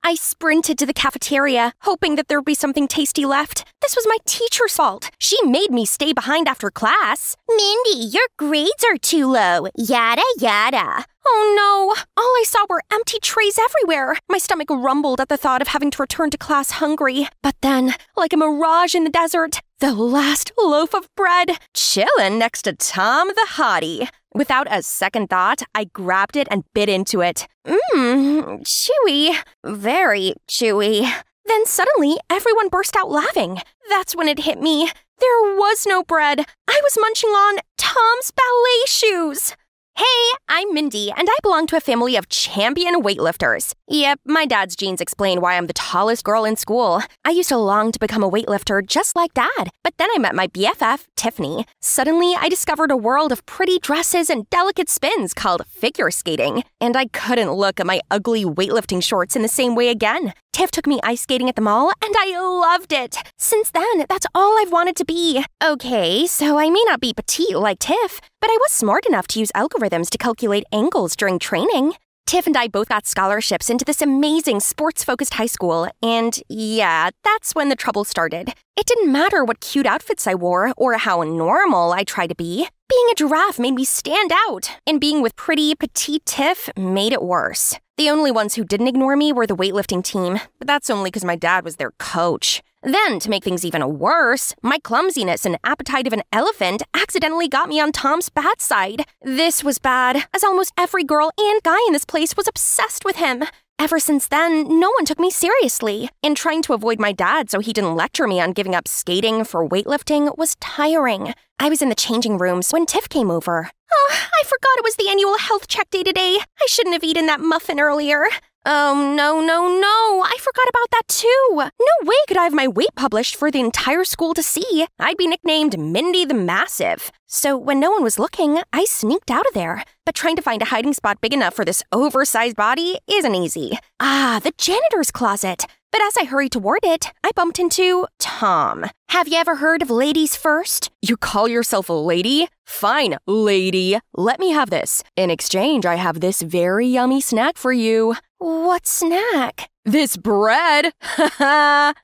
I sprinted to the cafeteria, hoping that there'd be something tasty left. This was my teacher's fault. She made me stay behind after class. Mindy, your grades are too low. Yada, yada. Oh no! All I saw were empty trays everywhere. My stomach rumbled at the thought of having to return to class hungry. But then, like a mirage in the desert, the last loaf of bread, chillin' next to Tom the Hottie. Without a second thought, I grabbed it and bit into it. Chewy. Very chewy. Then suddenly, everyone burst out laughing. That's when it hit me. There was no bread. I was munching on Tom's ballet shoes. Hey, I'm Mindy, and I belong to a family of champion weightlifters. Yep, my dad's genes explain why I'm the tallest girl in school. I used to long to become a weightlifter just like Dad, but then I met my BFF, Tiffany. Suddenly, I discovered a world of pretty dresses and delicate spins called figure skating, and I couldn't look at my ugly weightlifting shorts in the same way again. Tiff took me ice skating at the mall, and I loved it. Since then, that's all I've wanted to be. Okay, so I may not be petite like Tiff, but I was smart enough to use algorithms to calculate angles during training. Tiff and I both got scholarships into this amazing sports-focused high school, and yeah, that's when the trouble started. It didn't matter what cute outfits I wore or how normal I tried to be. Being a giraffe made me stand out, and being with pretty, petite Tiff made it worse. The only ones who didn't ignore me were the weightlifting team, but that's only because my dad was their coach. Then, to make things even worse, my clumsiness and appetite of an elephant accidentally got me on Tom's bad side. This was bad, as almost every girl and guy in this place was obsessed with him. Ever since then, no one took me seriously, and trying to avoid my dad so he didn't lecture me on giving up skating for weightlifting was tiring. I was in the changing rooms when Tiff came over. Oh, I forgot it was the annual health check day today. I shouldn't have eaten that muffin earlier. Oh, no. I forgot about that too. No way could I have my weight published for the entire school to see. I'd be nicknamed Mindy the Massive. So when no one was looking, I sneaked out of there. But trying to find a hiding spot big enough for this oversized body isn't easy. The janitor's closet. But as I hurried toward it, I bumped into Tom. Have you ever heard of ladies first? You call yourself a lady? Fine, lady. Let me have this. In exchange, I have this very yummy snack for you. What snack? This bread. How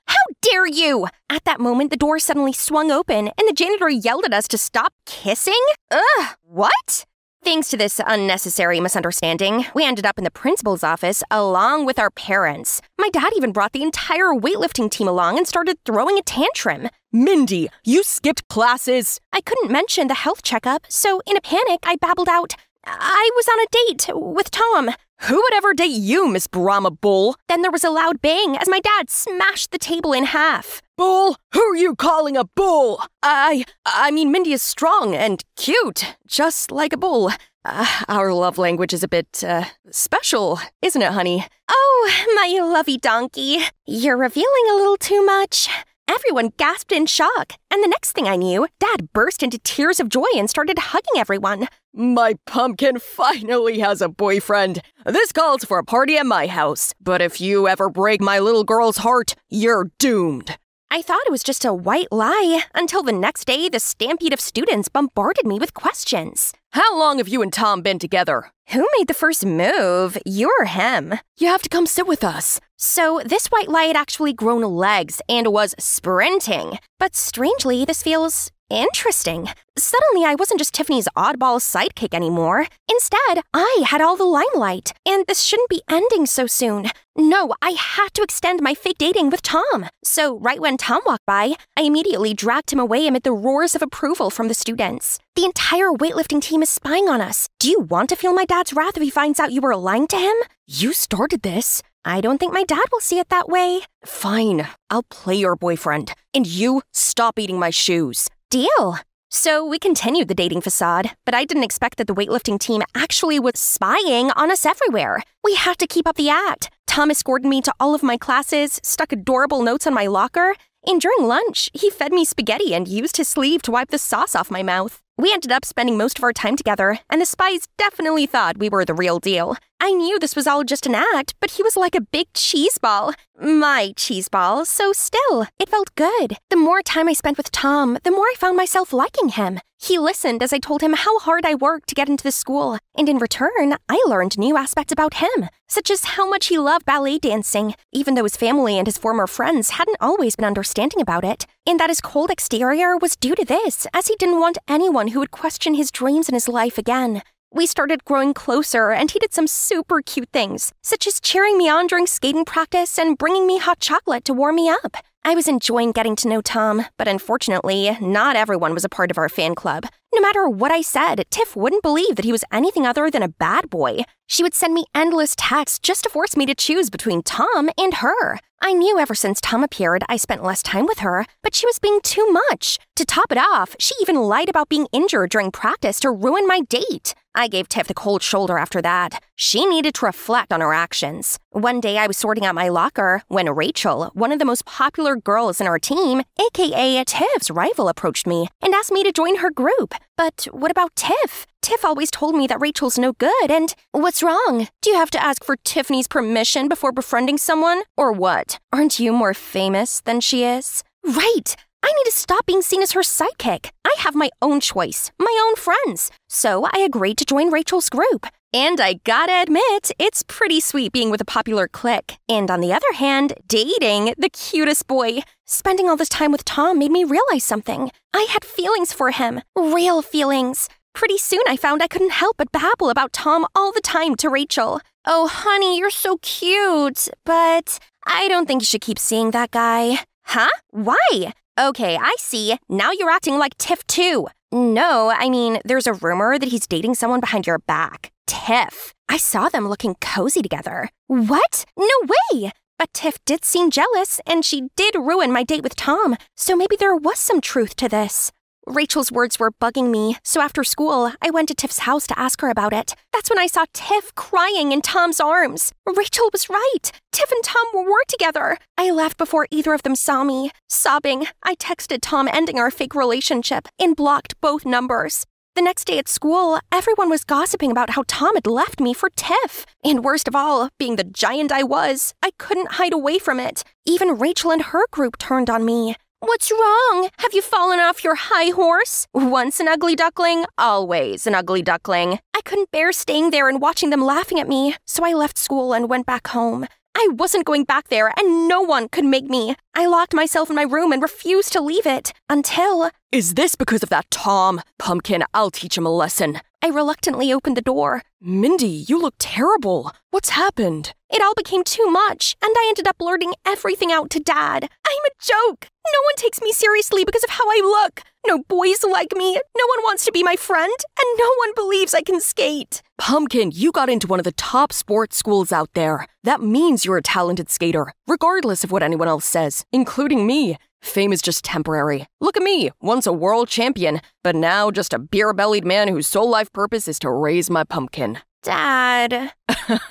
dare you! At that moment, the door suddenly swung open, and the janitor yelled at us to stop kissing? Ugh, what? Thanks to this unnecessary misunderstanding, we ended up in the principal's office along with our parents. My dad even brought the entire weightlifting team along and started throwing a tantrum. Mindy, you skipped classes! I couldn't mention the health checkup, so in a panic, I babbled out, I was on a date with Tom. Who would ever date you, Miss Brahma Bull? Then there was a loud bang as my dad smashed the table in half. Bull? Who are you calling a bull? I mean, Mindy is strong and cute, just like a bull. Our love language is a bit, special, isn't it, honey? Oh, my lovey donkey. You're revealing a little too much. Everyone gasped in shock, and the next thing I knew, Dad burst into tears of joy and started hugging everyone. My pumpkin finally has a boyfriend. This calls for a party at my house, but if you ever break my little girl's heart, you're doomed. I thought it was just a white lie, until the next day the stampede of students bombarded me with questions. How long have you and Tom been together? Who made the first move? You or him? You have to come sit with us. So this white lie had actually grown legs and was sprinting. But strangely, this feels interesting. Suddenly, I wasn't just Tiffany's oddball sidekick anymore. Instead, I had all the limelight, and this shouldn't be ending so soon. No, I had to extend my fake dating with Tom. So right when Tom walked by, I immediately dragged him away amid the roars of approval from the students. The entire weightlifting team is spying on us. Do you want to feel my dad's wrath if he finds out you were lying to him? You started this. I don't think my dad will see it that way. Fine, I'll play your boyfriend. And you stop eating my shoes. Deal. So we continued the dating facade, but I didn't expect that the weightlifting team actually was spying on us everywhere. We had to keep up the act. Tom escorted me to all of my classes, stuck adorable notes on my locker, and during lunch, he fed me spaghetti and used his sleeve to wipe the sauce off my mouth. We ended up spending most of our time together, and the spies definitely thought we were the real deal. I knew this was all just an act, but he was like a big cheese ball. My cheese ball, so still, it felt good. The more time I spent with Tom, the more I found myself liking him. He listened as I told him how hard I worked to get into the school, and in return, I learned new aspects about him, such as how much he loved ballet dancing, even though his family and his former friends hadn't always been understanding about it, and that his cold exterior was due to this, as he didn't want anyone who would question his dreams in his life again. We started growing closer, and he did some super cute things, such as cheering me on during skating practice and bringing me hot chocolate to warm me up. I was enjoying getting to know Tom, but unfortunately, not everyone was a part of our fan club. No matter what I said, Tiff wouldn't believe that he was anything other than a bad boy. She would send me endless texts just to force me to choose between Tom and her. I knew ever since Tom appeared, I spent less time with her, but she was being too much. To top it off, she even lied about being injured during practice to ruin my date. I gave Tiff the cold shoulder after that. She needed to reflect on her actions. One day I was sorting out my locker when Rachel, one of the most popular girls in our team, aka Tiff's rival, approached me and asked me to join her group. But what about Tiff? Tiff always told me that Rachel's no good, and what's wrong? Do you have to ask for Tiffany's permission before befriending someone? Or what? Aren't you more famous than she is? Right! I need to stop being seen as her sidekick. I have my own choice, my own friends. So I agreed to join Rachel's group. And I gotta admit, it's pretty sweet being with a popular clique. And on the other hand, dating the cutest boy. Spending all this time with Tom made me realize something. I had feelings for him. Real feelings. Pretty soon I found I couldn't help but babble about Tom all the time to Rachel. Oh, honey, you're so cute. But I don't think you should keep seeing that guy. Huh? Why? Okay, I see. Now you're acting like Tiff too. No, I mean, there's a rumor that he's dating someone behind your back. Tiff. I saw them looking cozy together. What? No way! But Tiff did seem jealous, and she did ruin my date with Tom, so maybe there was some truth to this. Rachel's words were bugging me, so after school, I went to Tiff's house to ask her about it. That's when I saw Tiff crying in Tom's arms. Rachel was right. Tiff and Tom were together. I left before either of them saw me. Sobbing, I texted Tom ending our fake relationship and blocked both numbers. The next day at school, everyone was gossiping about how Tom had left me for Tiff. And worst of all, being the giant I was, I couldn't hide away from it. Even Rachel and her group turned on me. What's wrong? Have you fallen off your high horse? Once an ugly duckling, always an ugly duckling. I couldn't bear staying there and watching them laughing at me, so I left school and went back home. I wasn't going back there, and no one could make me. I locked myself in my room and refused to leave it, until... Is this because of that Tom? Pumpkin, I'll teach him a lesson. I reluctantly opened the door. Mindy, you look terrible. What's happened? It all became too much, and I ended up blurting everything out to Dad. I'm a joke. No one takes me seriously because of how I look. No boys like me, no one wants to be my friend, and no one believes I can skate. Pumpkin, you got into one of the top sports schools out there. That means you're a talented skater, regardless of what anyone else says, including me. Fame is just temporary. Look at me, once a world champion, but now just a beer-bellied man whose sole life purpose is to raise my pumpkin. Dad.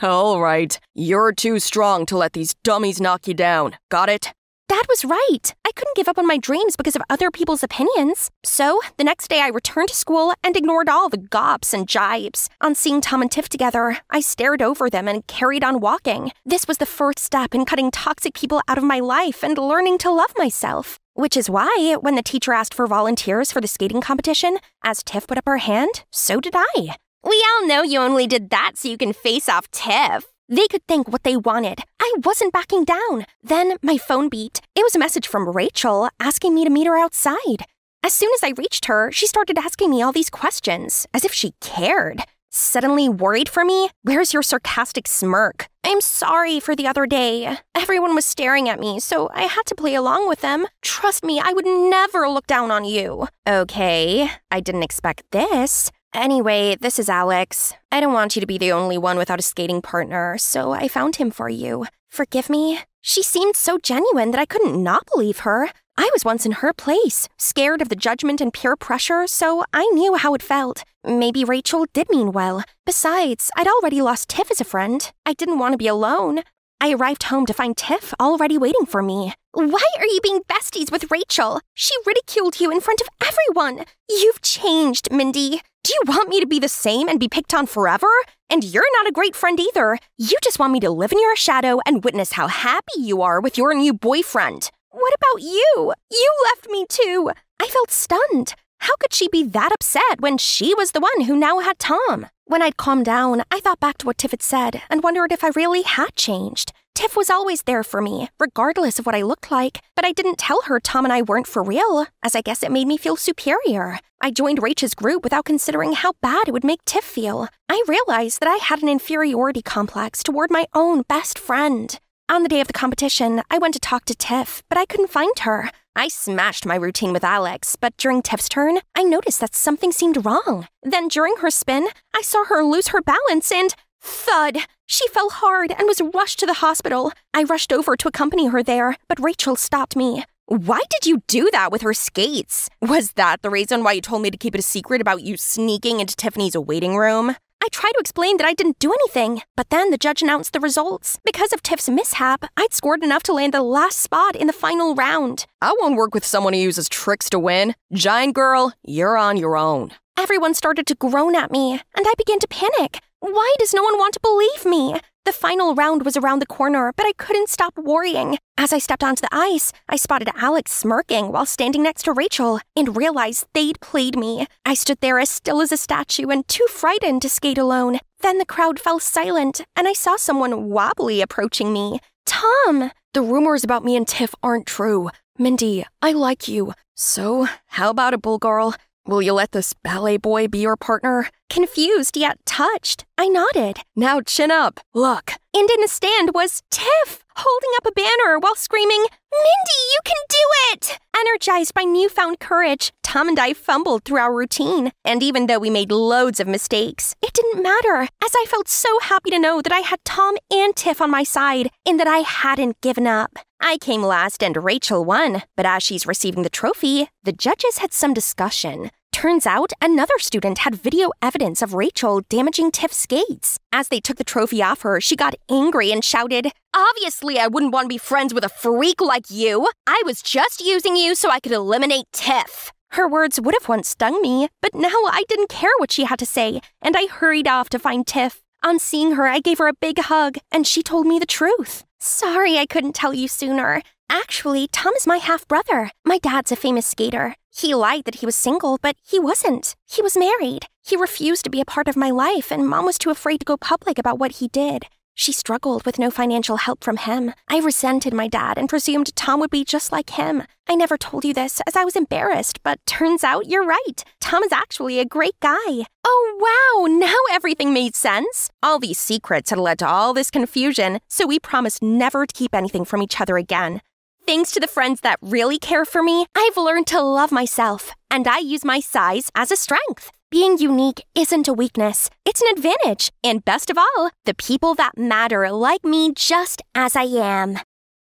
All right, you're too strong to let these dummies knock you down. Got it? Dad was right. I couldn't give up on my dreams because of other people's opinions. So, the next day I returned to school and ignored all the gops and jibes. On seeing Tom and Tiff together, I stared over them and carried on walking. This was the first step in cutting toxic people out of my life and learning to love myself. Which is why, when the teacher asked for volunteers for the skating competition, as Tiff put up her hand, so did I. We all know you only did that so you can face off Tiff. They could think what they wanted. I wasn't backing down. Then my phone beeped. It was a message from Rachel asking me to meet her outside. As soon as I reached her, she started asking me all these questions, as if she cared. Suddenly worried for me? Where's your sarcastic smirk? I'm sorry for the other day. Everyone was staring at me, so I had to play along with them. Trust me, I would never look down on you. Okay, I didn't expect this. Anyway, this is Alex. I don't want you to be the only one without a skating partner, so I found him for you. Forgive me? She seemed so genuine that I couldn't not believe her. I was once in her place, scared of the judgment and peer pressure, so I knew how it felt. Maybe Rachel did mean well. Besides, I'd already lost Tiff as a friend. I didn't want to be alone. I arrived home to find Tiff already waiting for me. Why are you being besties with Rachel? She ridiculed you in front of everyone. You've changed, Mindy. Do you want me to be the same and be picked on forever? And you're not a great friend either. You just want me to live in your shadow and witness how happy you are with your new boyfriend. What about you? You left me too. I felt stunned. How could she be that upset when she was the one who now had Tom? When I'd calmed down, I thought back to what Tiff had said and wondered if I really had changed. Tiff was always there for me, regardless of what I looked like, but I didn't tell her Tom and I weren't for real, as I guess it made me feel superior. I joined Rachel's group without considering how bad it would make Tiff feel. I realized that I had an inferiority complex toward my own best friend. On the day of the competition, I went to talk to Tiff, but I couldn't find her. I smashed my routine with Alex, but during Tiff's turn, I noticed that something seemed wrong. Then during her spin, I saw her lose her balance and thud! She fell hard and was rushed to the hospital. I rushed over to accompany her there, but Rachel stopped me. Why did you do that with her skates? Was that the reason why you told me to keep it a secret about you sneaking into Tiffany's waiting room? I tried to explain that I didn't do anything, but then the judge announced the results. Because of Tiff's mishap, I'd scored enough to land the last spot in the final round. I won't work with someone who uses tricks to win. Giant girl, you're on your own. Everyone started to groan at me, and I began to panic. Why does no one want to believe me? The final round was around the corner, but I couldn't stop worrying. As I stepped onto the ice, I spotted Alex smirking while standing next to Rachel and realized they'd played me. I stood there as still as a statue and too frightened to skate alone. Then the crowd fell silent, and I saw someone wobbly approaching me. Tom! The rumors about me and Tiff aren't true. Mindy, I like you. So, how about it, bull girl? Will you let this ballet boy be your partner? Confused yet touched, I nodded. Now chin up. Look. And in the stand was Tiff, holding up a banner while screaming, "Mindy, you can do it!" Energized by newfound courage, Tom and I fumbled through our routine. And even though we made loads of mistakes, it didn't matter, as I felt so happy to know that I had Tom and Tiff on my side, and that I hadn't given up. I came last and Rachel won, but as she's receiving the trophy, the judges had some discussion. Turns out, another student had video evidence of Rachel damaging Tiff's skates. As they took the trophy off her, she got angry and shouted, "Obviously, I wouldn't want to be friends with a freak like you. I was just using you so I could eliminate Tiff." Her words would have once stung me, but now I didn't care what she had to say, and I hurried off to find Tiff. On seeing her, I gave her a big hug, and she told me the truth. Sorry I couldn't tell you sooner. Actually, Tom is my half-brother. My dad's a famous skater. He lied that he was single, but he wasn't. He was married. He refused to be a part of my life, and Mom was too afraid to go public about what he did. She struggled with no financial help from him. I resented my dad and presumed Tom would be just like him. I never told you this, as I was embarrassed, but turns out you're right. Tom is actually a great guy. Oh, wow, now everything made sense. All these secrets had led to all this confusion, so we promised never to keep anything from each other again. Thanks to the friends that really care for me, I've learned to love myself, and I use my size as a strength. Being unique isn't a weakness, it's an advantage. And best of all, the people that matter like me just as I am.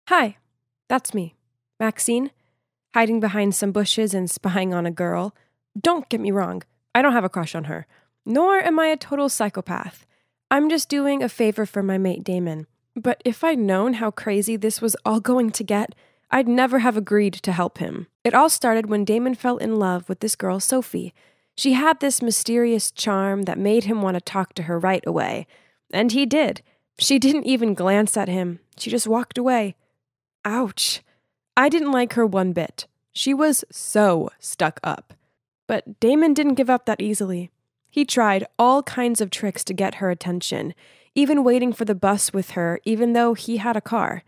Hi, that's me, Maxine, hiding behind some bushes and spying on a girl. Don't get me wrong, I don't have a crush on her, nor am I a total psychopath. I'm just doing a favor for my mate Damon. But if I'd known how crazy this was all going to get, I'd never have agreed to help him. It all started when Damon fell in love with this girl, Sophie. She had this mysterious charm that made him want to talk to her right away. And he did. She didn't even glance at him. She just walked away. Ouch. I didn't like her one bit. She was so stuck up. But Damon didn't give up that easily. He tried all kinds of tricks to get her attention, even waiting for the bus with her, even though he had a car.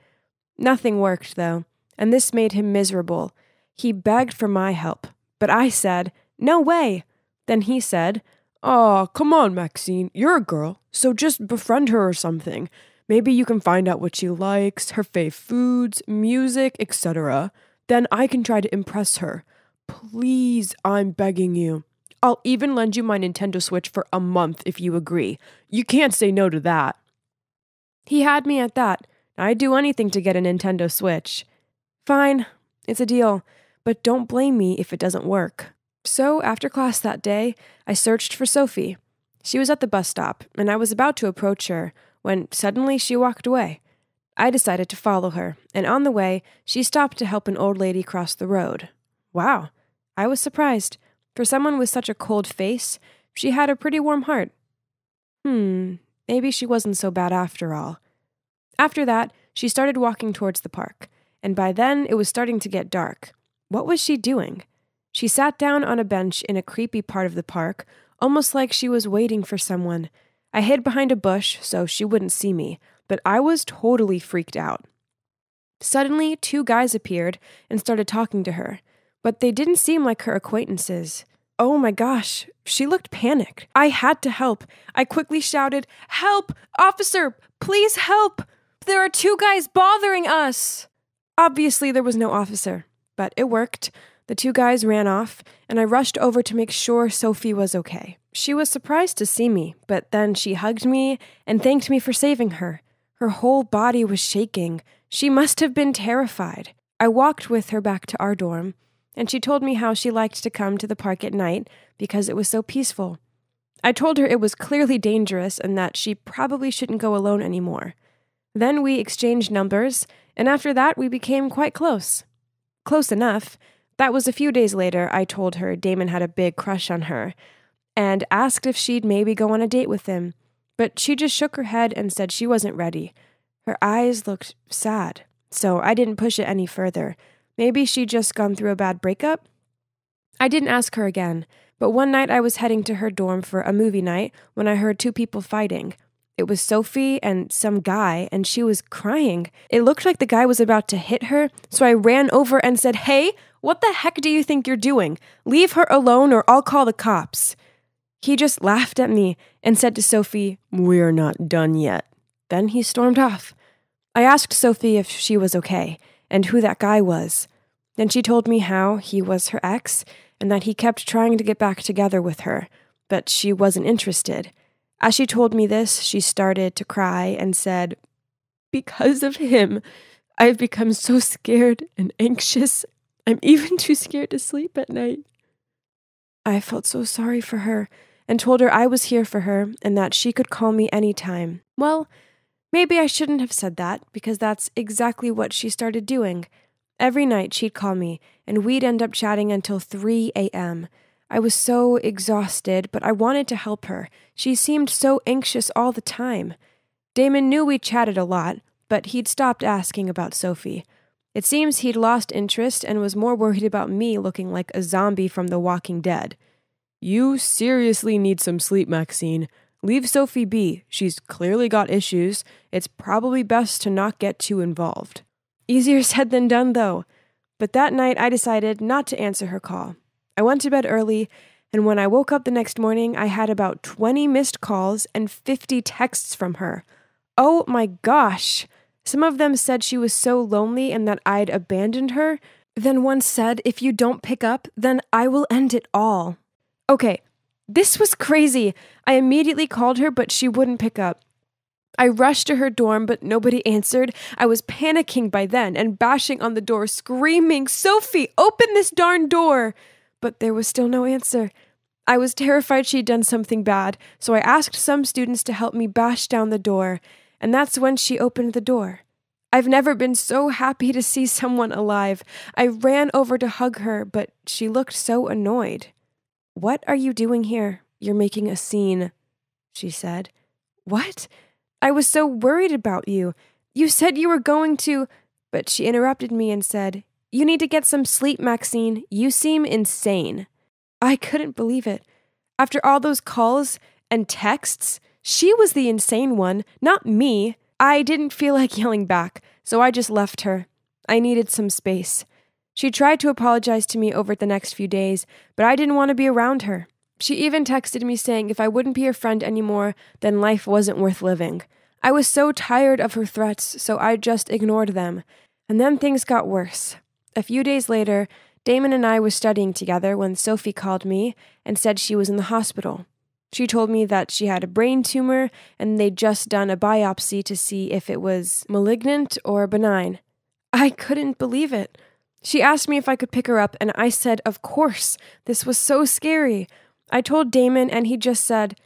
Nothing worked, though, and this made him miserable. He begged for my help, but I said, "No way." Then he said, "Aw, come on, Maxine, you're a girl, so just befriend her or something. Maybe you can find out what she likes, her fave foods, music, etc. Then I can try to impress her. Please, I'm begging you. I'll even lend you my Nintendo Switch for a month if you agree. You can't say no to that." He had me at that. I'd do anything to get a Nintendo Switch. Fine, it's a deal, but don't blame me if it doesn't work. So after class that day, I searched for Sophie. She was at the bus stop, and I was about to approach her when suddenly she walked away. I decided to follow her, and on the way, she stopped to help an old lady cross the road. Wow, I was surprised. For someone with such a cold face, She had a pretty warm heart. Maybe she wasn't so bad after all. After that, she started walking towards the park, and by then it was starting to get dark. What was she doing? She sat down on a bench in a creepy part of the park, almost like she was waiting for someone. I hid behind a bush so she wouldn't see me, but I was totally freaked out. Suddenly, 2 guys appeared and started talking to her, but they didn't seem like her acquaintances. Oh my gosh, she looked panicked. I had to help. I quickly shouted, "Help! Officer, please help! There are 2 guys bothering us!" Obviously, there was no officer, but it worked. The 2 guys ran off, and I rushed over to make sure Sophie was okay. She was surprised to see me, but then she hugged me and thanked me for saving her. Her whole body was shaking. She must have been terrified. I walked with her back to our dorm, and she told me how she liked to come to the park at night because it was so peaceful. I told her it was clearly dangerous and that she probably shouldn't go alone anymore. Then we exchanged numbers, and after that we became quite close. Close enough. That was a few days later. I told her Damon had a big crush on her and asked if she'd maybe go on a date with him, but she just shook her head and said she wasn't ready. Her eyes looked sad, so I didn't push it any further. Maybe she'd just gone through a bad breakup? I didn't ask her again, but one night I was heading to her dorm for a movie night when I heard 2 people fighting. It was Sophie and some guy, and she was crying. It looked like the guy was about to hit her, so I ran over and said, "Hey, what the heck do you think you're doing? Leave her alone or I'll call the cops." He just laughed at me and said to Sophie, "We're not done yet." Then he stormed off. I asked Sophie if she was okay and who that guy was. Then she told me how he was her ex and that he kept trying to get back together with her, but she wasn't interested. As she told me this, she started to cry and said, "Because of him, I've become so scared and anxious. I'm even too scared to sleep at night." I felt so sorry for her and told her I was here for her and that she could call me anytime. Well, maybe I shouldn't have said that because that's exactly what she started doing. Every night she'd call me and we'd end up chatting until 3 a.m. I was so exhausted, but I wanted to help her. She seemed so anxious all the time. Damon knew we chatted a lot, but he'd stopped asking about Sophie. It seems he'd lost interest and was more worried about me looking like a zombie from The Walking Dead. "You seriously need some sleep, Maxine. Leave Sophie be. She's clearly got issues. It's probably best to not get too involved." Easier said than done, though. But that night I decided not to answer her call. I went to bed early, and when I woke up the next morning, I had about 20 missed calls and 50 texts from her. Oh my gosh! Some of them said she was so lonely and that I'd abandoned her. Then one said, "If you don't pick up, then I will end it all." Okay, this was crazy. I immediately called her, but she wouldn't pick up. I rushed to her dorm, but nobody answered. I was panicking by then and bashing on the door, screaming, "Sophie, open this darn door!" But there was still no answer. I was terrified she'd done something bad, so I asked some students to help me bash down the door, and that's when she opened the door. I've never been so happy to see someone alive. I ran over to hug her, but she looked so annoyed. "What are you doing here? You're making a scene," she said. "What? I was so worried about you. You said you were going to..." But she interrupted me and said, "You need to get some sleep, Maxine. You seem insane." I couldn't believe it. After all those calls and texts, she was the insane one, not me. I didn't feel like yelling back, so I just left her. I needed some space. She tried to apologize to me over the next few days, but I didn't want to be around her. She even texted me saying if I wouldn't be her friend anymore, then life wasn't worth living. I was so tired of her threats, so I just ignored them. And then things got worse. A few days later, Damon and I were studying together when Sophie called me and said she was in the hospital. She told me that she had a brain tumor and they'd just done a biopsy to see if it was malignant or benign. I couldn't believe it. She asked me if I could pick her up, and I said, of course. This was so scary. I told Damon, and he just said,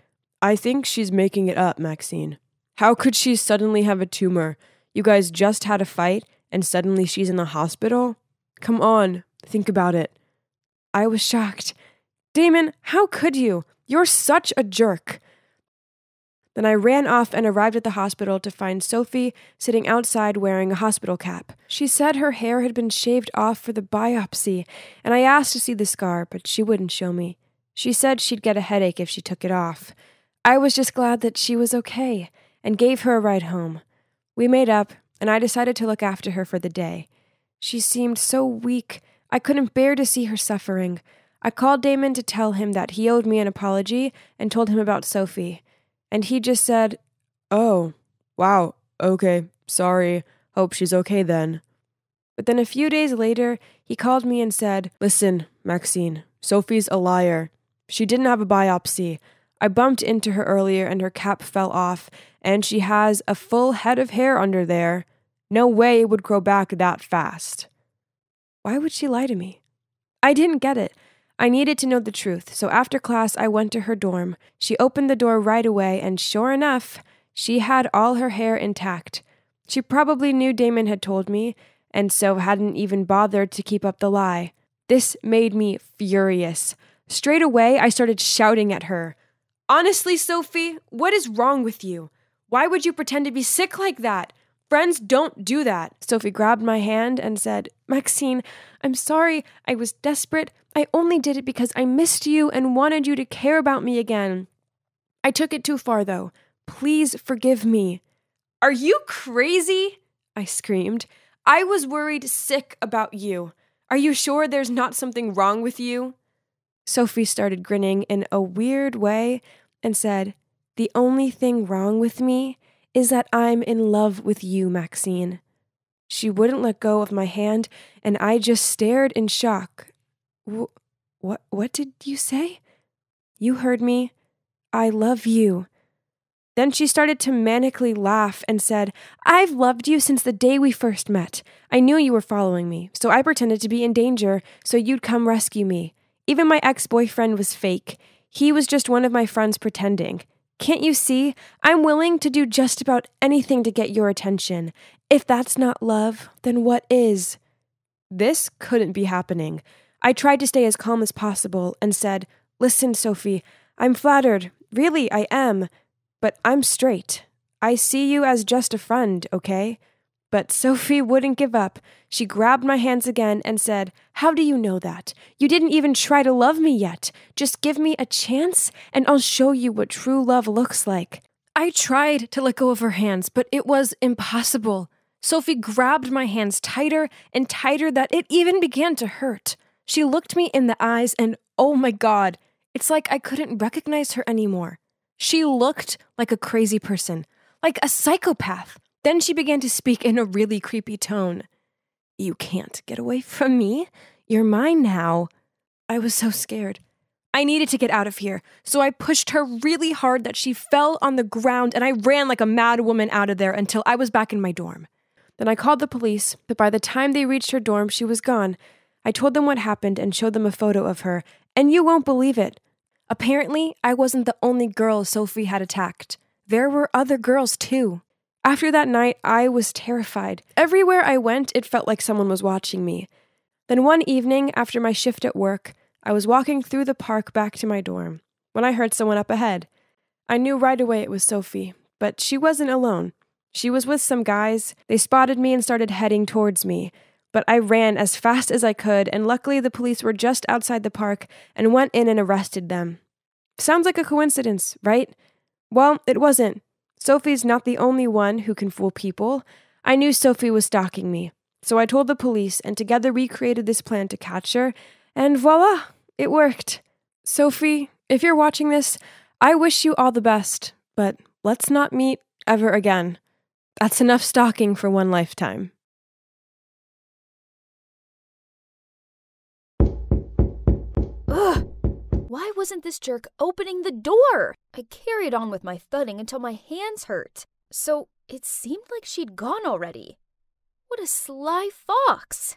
"I think she's making it up, Maxine. How could she suddenly have a tumor? You guys just had a fight, and suddenly she's in the hospital? Come on, think about it." I was shocked. "Damon, how could you? You're such a jerk. Then I ran off and arrived at the hospital to find Sophie sitting outside wearing a hospital cap. She said her hair had been shaved off for the biopsy, and I asked to see the scar, but she wouldn't show me. She said she'd get a headache if she took it off. I was just glad that she was okay, and gave her a ride home. We made up, and I decided to look after her for the day. She seemed so weak, I couldn't bear to see her suffering. I called Damon to tell him that he owed me an apology and told him about Sophie. And he just said, "Oh, wow, okay, sorry, hope she's okay then." But then a few days later, he called me and said, "Listen, Maxine, Sophie's a liar. She didn't have a biopsy. I bumped into her earlier and her cap fell off, and she has a full head of hair under there. No way it would grow back that fast." Why would she lie to me? I didn't get it. I needed to know the truth, so after class I went to her dorm. She opened the door right away, and sure enough, she had all her hair intact. She probably knew Damon had told me, and so hadn't even bothered to keep up the lie. This made me furious. Straight away, I started shouting at her. "Honestly, Sophie, what is wrong with you? Why would you pretend to be sick like that? Friends don't do that." Sophie grabbed my hand and said, "Maxine, I'm sorry. I was desperate. I only did it because I missed you and wanted you to care about me again. I took it too far, though. Please forgive me." "Are you crazy?" I screamed. "I was worried sick about you. Are you sure there's not something wrong with you?" Sophie started grinning in a weird way and said, "The only thing wrong with me is that I'm in love with you, Maxine." She wouldn't let go of my hand, and I just stared in shock. What did you say?" "You heard me. I love you." Then she started to manically laugh and said, "I've loved you since the day we first met. I knew you were following me, so I pretended to be in danger so you'd come rescue me. Even my ex-boyfriend was fake. He was just one of my friends pretending. Can't you see? I'm willing to do just about anything to get your attention. If that's not love, then what is?" This couldn't be happening. I tried to stay as calm as possible and said, "Listen, Sophie, I'm flattered. Really, I am. But I'm straight. I see you as just a friend, okay?" But Sophie wouldn't give up. She grabbed my hands again and said, "How do you know that? You didn't even try to love me yet. Just give me a chance, and I'll show you what true love looks like." I tried to let go of her hands, but it was impossible. Sophie grabbed my hands tighter and tighter that it even began to hurt. She looked me in the eyes and, oh my God, it's like I couldn't recognize her anymore. She looked like a crazy person, like a psychopath. Then she began to speak in a really creepy tone. "You can't get away from me. You're mine now." I was so scared. I needed to get out of here, so I pushed her really hard that she fell on the ground, and I ran like a mad woman out of there until I was back in my dorm. Then I called the police, but by the time they reached her dorm, she was gone. I told them what happened and showed them a photo of her, and you won't believe it. Apparently, I wasn't the only girl Sophie had attacked. There were other girls, too. After that night, I was terrified. Everywhere I went, it felt like someone was watching me. Then one evening, after my shift at work, I was walking through the park back to my dorm when I heard someone up ahead. I knew right away it was Sophie, but she wasn't alone. She was with some guys. They spotted me and started heading towards me. But I ran as fast as I could, and luckily the police were just outside the park and went in and arrested them. Sounds like a coincidence, right? Well, it wasn't. Sophie's not the only one who can fool people. I knew Sophie was stalking me, so I told the police, and together we created this plan to catch her, and voila, it worked. Sophie, if you're watching this, I wish you all the best, but let's not meet ever again. That's enough stalking for one lifetime. Ugh! Why wasn't this jerk opening the door? I carried on with my thudding until my hands hurt. So it seemed like she'd gone already. What a sly fox!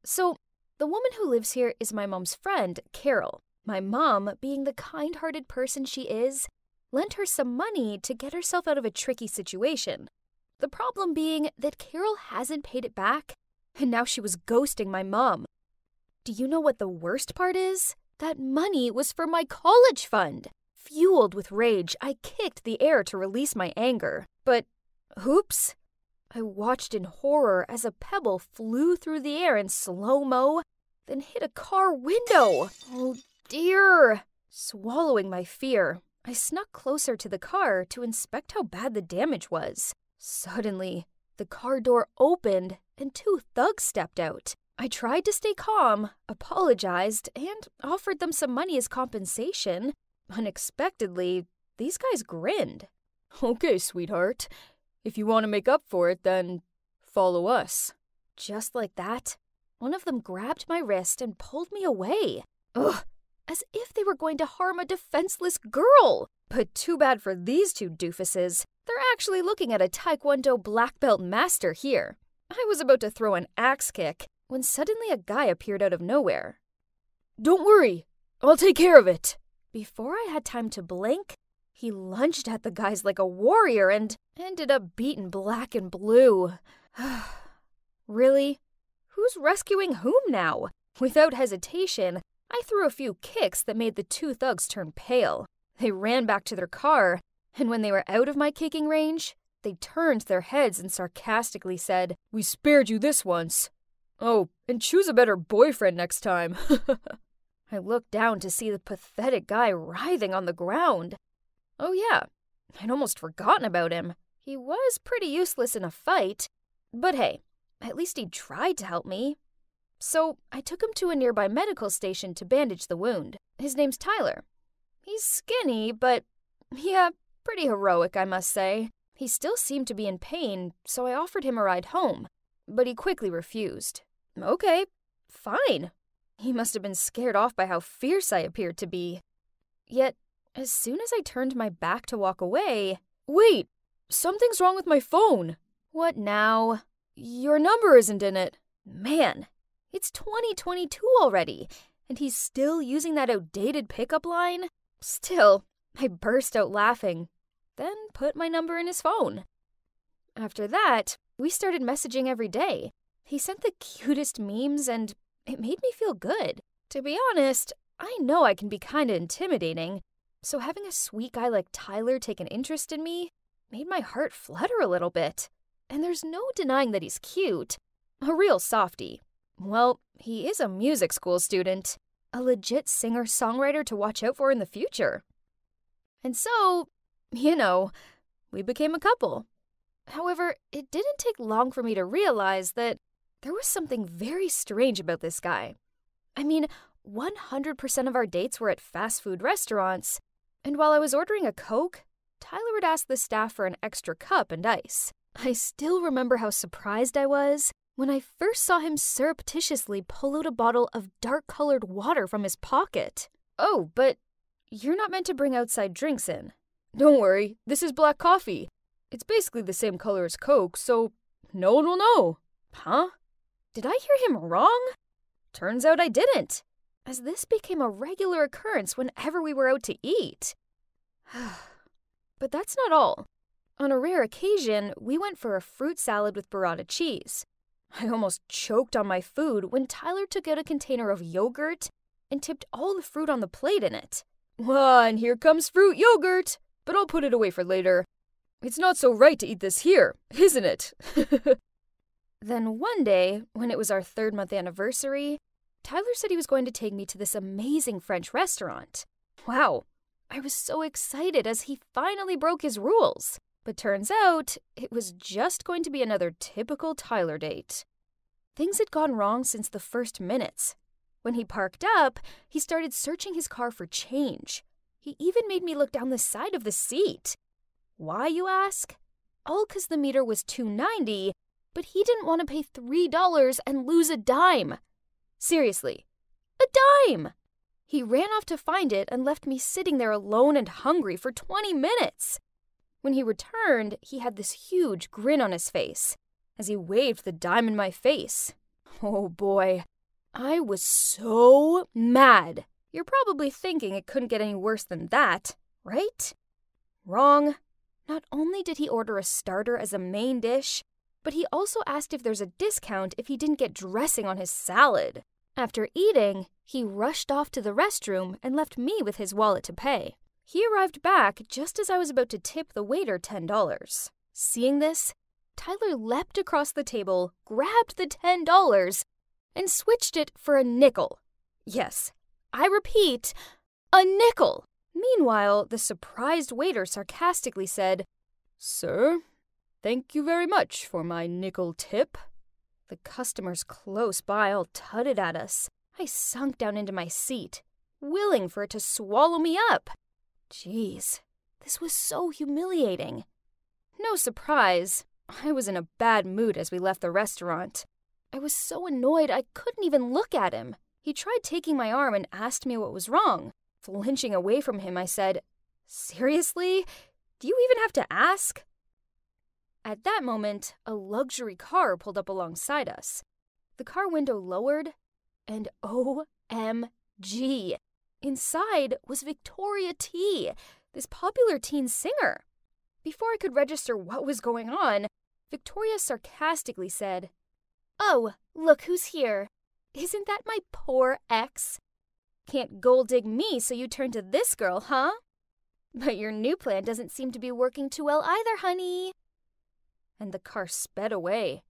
So the woman who lives here is my mom's friend, Carol. My mom, being the kind-hearted person she is, lent her some money to get herself out of a tricky situation. The problem being that Carol hasn't paid it back, and now she was ghosting my mom. Do you know what the worst part is? That money was for my college fund. Fueled with rage, I kicked the air to release my anger. But, oops! I watched in horror as a pebble flew through the air in slow-mo, then hit a car window. Oh dear! Swallowing my fear, I snuck closer to the car to inspect how bad the damage was. Suddenly, the car door opened and 2 thugs stepped out. I tried to stay calm, apologized, and offered them some money as compensation. Unexpectedly, these guys grinned. "Okay, sweetheart. If you want to make up for it, then follow us." Just like that, one of them grabbed my wrist and pulled me away. Ugh, as if they were going to harm a defenseless girl. But too bad for these 2 doofuses. They're actually looking at a Taekwondo black belt master here. I was about to throw an axe kick when suddenly a guy appeared out of nowhere. "Don't worry, I'll take care of it." Before I had time to blink, he lunged at the guys like a warrior and ended up beaten black and blue. Really? Who's rescuing whom now? Without hesitation, I threw a few kicks that made the 2 thugs turn pale. They ran back to their car, and when they were out of my kicking range, they turned their heads and sarcastically said, "We spared you this once. Oh, and choose a better boyfriend next time." I looked down to see the pathetic guy writhing on the ground. Oh yeah, I'd almost forgotten about him. He was pretty useless in a fight, but hey, at least he tried to help me. So I took him to a nearby medical station to bandage the wound. His name's Tyler. He's skinny, but yeah, pretty heroic, I must say. He still seemed to be in pain, so I offered him a ride home, but he quickly refused. Okay, fine. He must have been scared off by how fierce I appeared to be. Yet, as soon as I turned my back to walk away... Wait, something's wrong with my phone. What now? Your number isn't in it. Man, it's 2022 already, and he's still using that outdated pickup line? Still, I burst out laughing, then put my number in his phone. After that, we started messaging every day. He sent the cutest memes, and it made me feel good. To be honest, I know I can be kinda intimidating, so having a sweet guy like Tyler take an interest in me made my heart flutter a little bit. And there's no denying that he's cute. A real softie. Well, he is a music school student. A legit singer-songwriter to watch out for in the future. And so, you know, we became a couple. However, it didn't take long for me to realize that there was something very strange about this guy. I mean, 100% of our dates were at fast food restaurants, and while I was ordering a Coke, Tyler would ask the staff for an extra cup and ice. I still remember how surprised I was when I first saw him surreptitiously pull out a bottle of dark-colored water from his pocket. Oh, but you're not meant to bring outside drinks in. Don't worry, this is black coffee. It's basically the same color as Coke, so no one will know. Huh? Did I hear him wrong? Turns out I didn't, as this became a regular occurrence whenever we were out to eat. But that's not all. On a rare occasion, we went for a fruit salad with burrata cheese. I almost choked on my food when Tyler took out a container of yogurt and tipped all the fruit on the plate in it. Well, and here comes fruit yogurt, but I'll put it away for later. It's not so right to eat this here, isn't it? Then one day, when it was our 3rd-month anniversary, Tyler said he was going to take me to this amazing French restaurant. Wow, I was so excited as he finally broke his rules. But turns out, it was just going to be another typical Tyler date. Things had gone wrong since the first minutes. When he parked up, he started searching his car for change. He even made me look down the side of the seat. Why, you ask? All 'cause the meter was $2.90, but he didn't want to pay $3 and lose a dime. Seriously, a dime! He ran off to find it and left me sitting there alone and hungry for 20 minutes. When he returned, he had this huge grin on his face as he waved the dime in my face. Oh boy, I was so mad. You're probably thinking it couldn't get any worse than that, right? Wrong. Not only did he order a starter as a main dish, but he also asked if there's a discount if he didn't get dressing on his salad. After eating, he rushed off to the restroom and left me with his wallet to pay. He arrived back just as I was about to tip the waiter $10. Seeing this, Tyler leapt across the table, grabbed the $10, and switched it for a nickel. Yes, I repeat, a nickel. Meanwhile, the surprised waiter sarcastically said, "Sir, thank you very much for my nickel tip." The customers close by all tutted at us. I sunk down into my seat, willing for it to swallow me up. Jeez, this was so humiliating. No surprise, I was in a bad mood as we left the restaurant. I was so annoyed I couldn't even look at him. He tried taking my arm and asked me what was wrong. Flinching away from him, I said, "Seriously? Do you even have to ask?" At that moment, a luxury car pulled up alongside us. The car window lowered, and OMG! Inside was Victoria T, this popular teen singer. Before I could register what was going on, Victoria sarcastically said, "Oh, look who's here. Isn't that my poor ex? Can't gold dig me, so you turn to this girl, huh? But your new plan doesn't seem to be working too well either, honey." And the car sped away.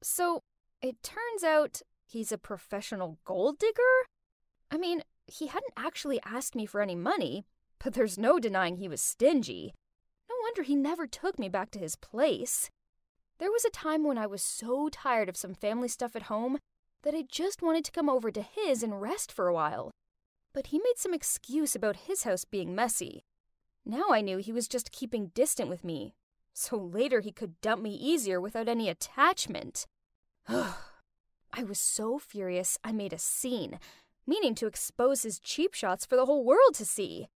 So, it turns out he's a professional gold digger? I mean, he hadn't actually asked me for any money, but there's no denying he was stingy. No wonder he never took me back to his place. There was a time when I was so tired of some family stuff at home that I just wanted to come over to his and rest for a while. But he made some excuse about his house being messy. Now I knew he was just keeping distant with me, so later he could dump me easier without any attachment. I was so furious I made a scene, meaning to expose his cheap shots for the whole world to see.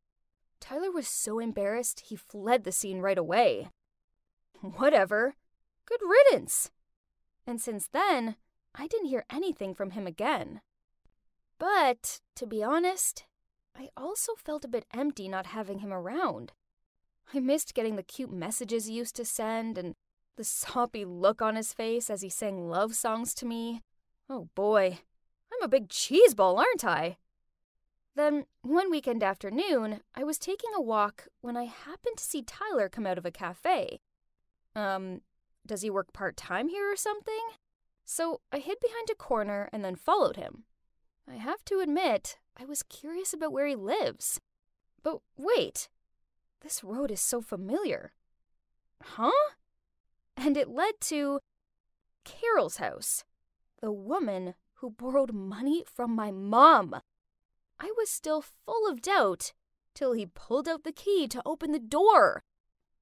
Tyler was so embarrassed he fled the scene right away. Whatever. Good riddance. And since then, I didn't hear anything from him again. But, to be honest, I also felt a bit empty not having him around. I missed getting the cute messages he used to send and the soppy look on his face as he sang love songs to me. Oh boy, I'm a big cheeseball, aren't I? Then, one weekend afternoon, I was taking a walk when I happened to see Tyler come out of a cafe. Does he work part-time here or something? So I hid behind a corner and then followed him. I have to admit, I was curious about where he lives. But wait, this road is so familiar. Huh? And it led to Carol's house, the woman who borrowed money from my mom. I was still full of doubt till he pulled out the key to open the door.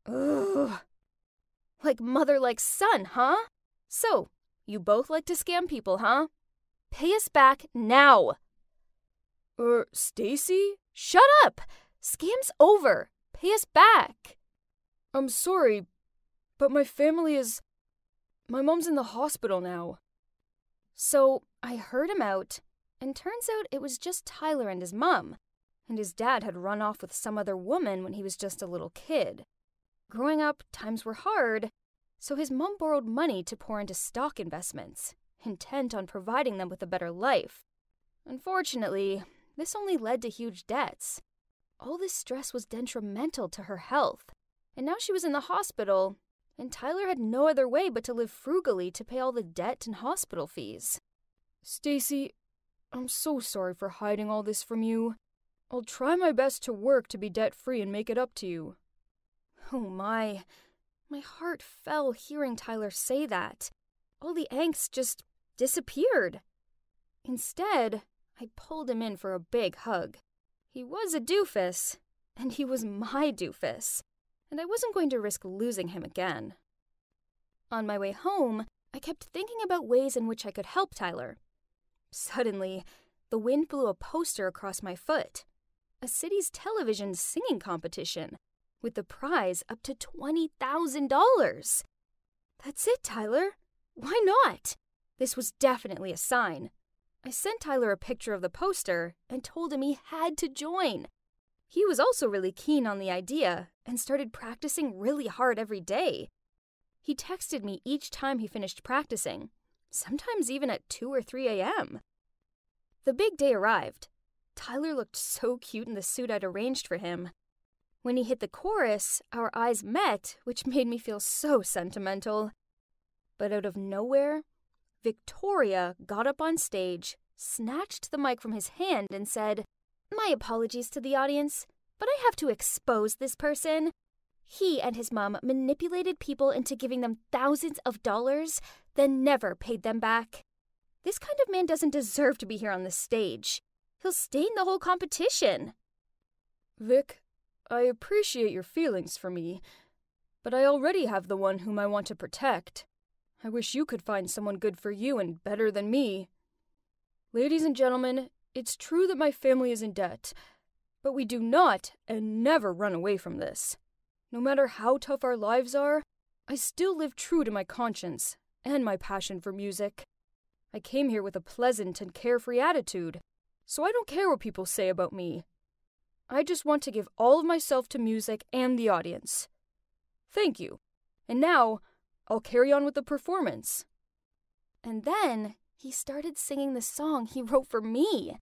Ugh. Like mother, like son, huh? So, you both like to scam people, huh? Pay us back now. Stacy? Shut up! Scam's over. Pay us back. I'm sorry, but my mom's in the hospital now. So, I heard him out, and turns out it was just Tyler and his mom, and his dad had run off with some other woman when he was just a little kid. Growing up, times were hard, so his mom borrowed money to pour into stock investments, intent on providing them with a better life. Unfortunately, this only led to huge debts. All this stress was detrimental to her health, and now she was in the hospital, and Tyler had no other way but to live frugally to pay all the debt and hospital fees. Stacy, I'm so sorry for hiding all this from you. I'll try my best to work to be debt-free and make it up to you. Oh my heart fell hearing Tyler say that. All the angst just disappeared. Instead, I pulled him in for a big hug. He was a doofus, and he was my doofus, and I wasn't going to risk losing him again. On my way home, I kept thinking about ways in which I could help Tyler. Suddenly, the wind blew a poster across my foot. A city's television singing competition, with the prize up to $20,000. That's it, Tyler. Why not? This was definitely a sign. I sent Tyler a picture of the poster and told him he had to join. He was also really keen on the idea and started practicing really hard every day. He texted me each time he finished practicing, sometimes even at 2 or 3 a.m. The big day arrived. Tyler looked so cute in the suit I'd arranged for him. When he hit the chorus, our eyes met, which made me feel so sentimental. But out of nowhere, Victoria got up on stage, snatched the mic from his hand, and said, "My apologies to the audience, but I have to expose this person. He and his mom manipulated people into giving them thousands of dollars, then never paid them back. This kind of man doesn't deserve to be here on the stage. He'll stain the whole competition." Vic, I appreciate your feelings for me, but I already have the one whom I want to protect. I wish you could find someone good for you and better than me. Ladies and gentlemen, it's true that my family is in debt, but we do not and never run away from this. No matter how tough our lives are, I still live true to my conscience and my passion for music. I came here with a pleasant and carefree attitude, so I don't care what people say about me. I just want to give all of myself to music and the audience. Thank you. And now, I'll carry on with the performance. And then he started singing the song he wrote for me.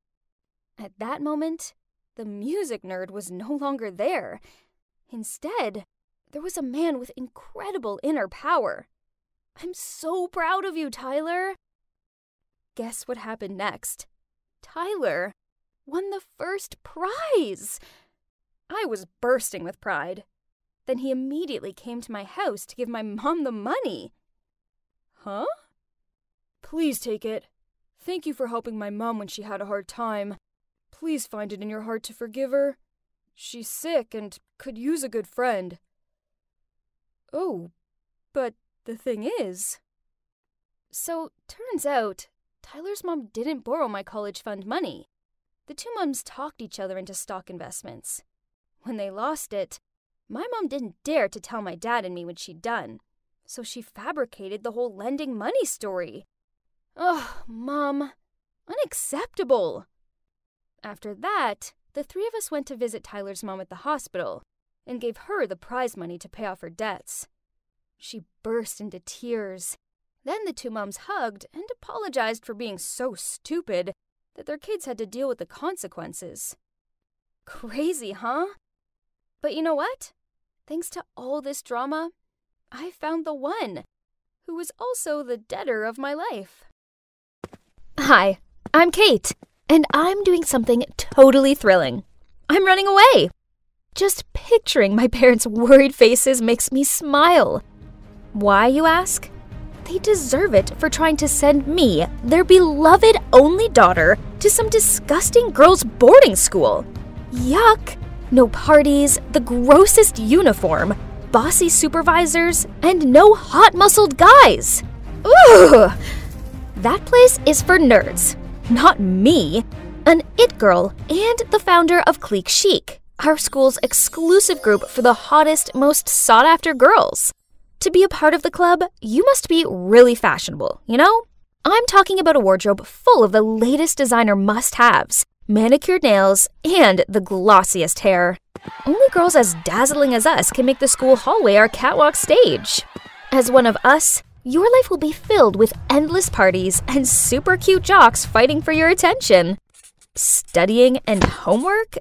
At that moment, the music nerd was no longer there. Instead, there was a man with incredible inner power. I'm so proud of you, Tyler. Guess what happened next? Tyler won the first prize. I was bursting with pride. Then he immediately came to my house to give my mom the money. Huh? Please take it. Thank you for helping my mom when she had a hard time. Please find it in your heart to forgive her. She's sick and could use a good friend. Oh, but the thing is... So, turns out, Tyler's mom didn't borrow my college fund money. The two moms talked each other into stock investments. When they lost it, my mom didn't dare to tell my dad and me what she'd done, so she fabricated the whole lending money story. Ugh, Mom. Unacceptable. After that, the three of us went to visit Tyler's mom at the hospital and gave her the prize money to pay off her debts. She burst into tears. Then the two moms hugged and apologized for being so stupid that their kids had to deal with the consequences. Crazy, huh? But you know what? Thanks to all this drama, I found the one, who was also the debtor of my life. Hi, I'm Kate, and I'm doing something totally thrilling. I'm running away. Just picturing my parents' worried faces makes me smile. Why, you ask? They deserve it for trying to send me, their beloved only daughter, to some disgusting girls' boarding school. Yuck! No parties, the grossest uniform, bossy supervisors, and no hot-muscled guys. Ooh! That place is for nerds, not me. An it girl and the founder of Clique Chic, our school's exclusive group for the hottest, most sought-after girls. To be a part of the club, you must be really fashionable, you know? I'm talking about a wardrobe full of the latest designer must-haves, manicured nails, and the glossiest hair. Only girls as dazzling as us can make the school hallway our catwalk stage. As one of us, your life will be filled with endless parties and super cute jocks fighting for your attention. Studying and homework?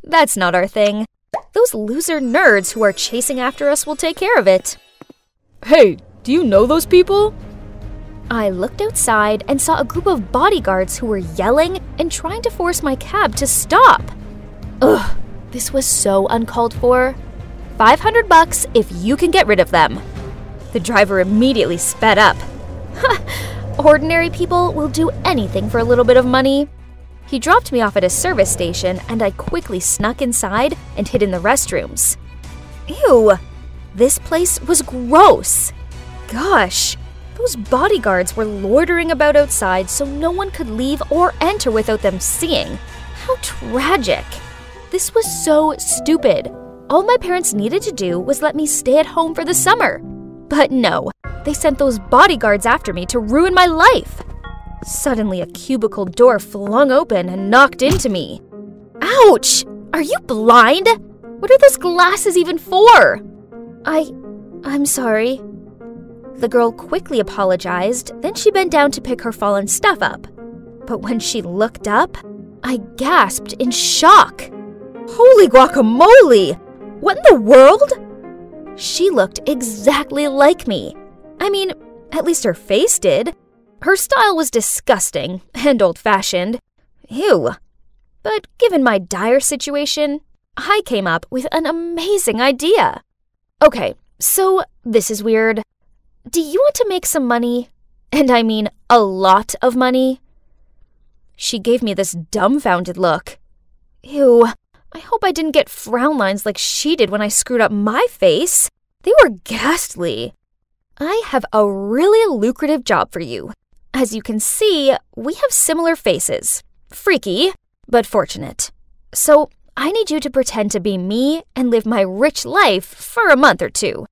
That's not our thing. Those loser nerds who are chasing after us will take care of it. Hey, do you know those people? I looked outside and saw a group of bodyguards who were yelling and trying to force my cab to stop. Ugh, this was so uncalled for. $500 if you can get rid of them. The driver immediately sped up. Ordinary people will do anything for a little bit of money. He dropped me off at a service station and I quickly snuck inside and hid in the restrooms. Ew, this place was gross. Gosh. Those bodyguards were loitering about outside so no one could leave or enter without them seeing. How tragic. This was so stupid. All my parents needed to do was let me stay at home for the summer. But no, they sent those bodyguards after me to ruin my life. Suddenly, a cubicle door flung open and knocked into me. Ouch! Are you blind? What are those glasses even for? I'm sorry. The girl quickly apologized, then she bent down to pick her fallen stuff up. But when she looked up, I gasped in shock. Holy guacamole! What in the world? She looked exactly like me. I mean, at least her face did. Her style was disgusting and old-fashioned. Ew. But given my dire situation, I came up with an amazing idea. Okay, so this is weird. Do you want to make some money? And I mean a lot of money? She gave me this dumbfounded look. Ew, I hope I didn't get frown lines like she did when I screwed up my face. They were ghastly. I have a really lucrative job for you. As you can see, we have similar faces. Freaky, but fortunate. So I need you to pretend to be me and live my rich life for a month or two.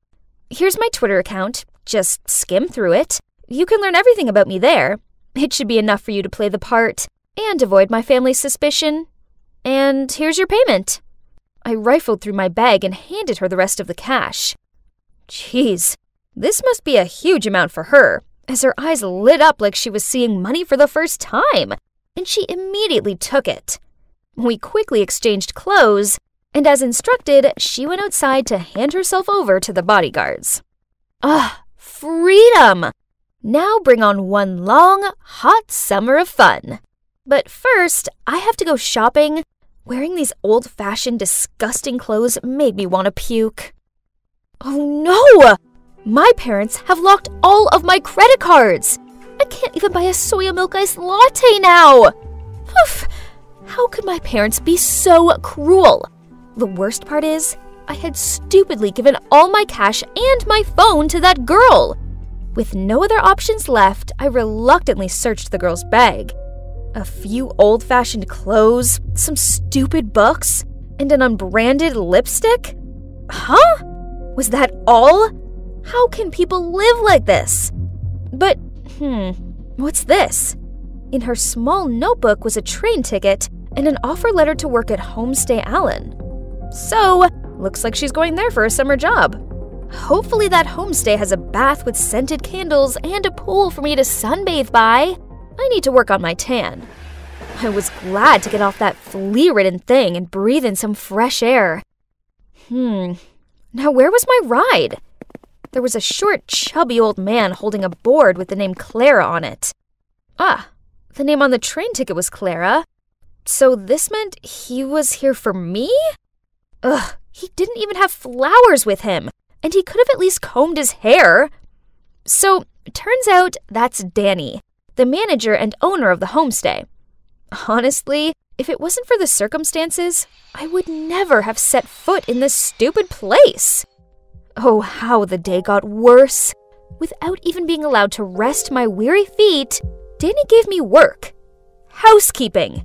Here's my Twitter account. Just skim through it. You can learn everything about me there. It should be enough for you to play the part and avoid my family's suspicion. And here's your payment. I rifled through my bag and handed her the rest of the cash. Jeez, this must be a huge amount for her, as her eyes lit up like she was seeing money for the first time, and she immediately took it. We quickly exchanged clothes, and as instructed, she went outside to hand herself over to the bodyguards. Freedom! Now bring on one long, hot summer of fun. But first, I have to go shopping. Wearing these old-fashioned, disgusting clothes made me want to puke. Oh no! My parents have locked all of my credit cards. I can't even buy a soya milk iced latte now. Oof! How could my parents be so cruel? The worst part is, I had stupidly given all my cash and my phone to that girl. With no other options left, I reluctantly searched the girl's bag. A few old-fashioned clothes, some stupid books, and an unbranded lipstick? Huh? Was that all? How can people live like this? But, what's this? In her small notebook was a train ticket and an offer letter to work at Homestay Allen. So, looks like she's going there for a summer job. Hopefully that homestay has a bath with scented candles and a pool for me to sunbathe by. I need to work on my tan. I was glad to get off that flea-ridden thing and breathe in some fresh air. Now where was my ride? There was a short, chubby old man holding a board with the name Clara on it. The name on the train ticket was Clara. So this meant he was here for me? He didn't even have flowers with him, and he could have at least combed his hair. So, turns out that's Danny, the manager and owner of the homestay. Honestly, if it wasn't for the circumstances, I would never have set foot in this stupid place. Oh, how the day got worse. Without even being allowed to rest my weary feet, Danny gave me work. Housekeeping.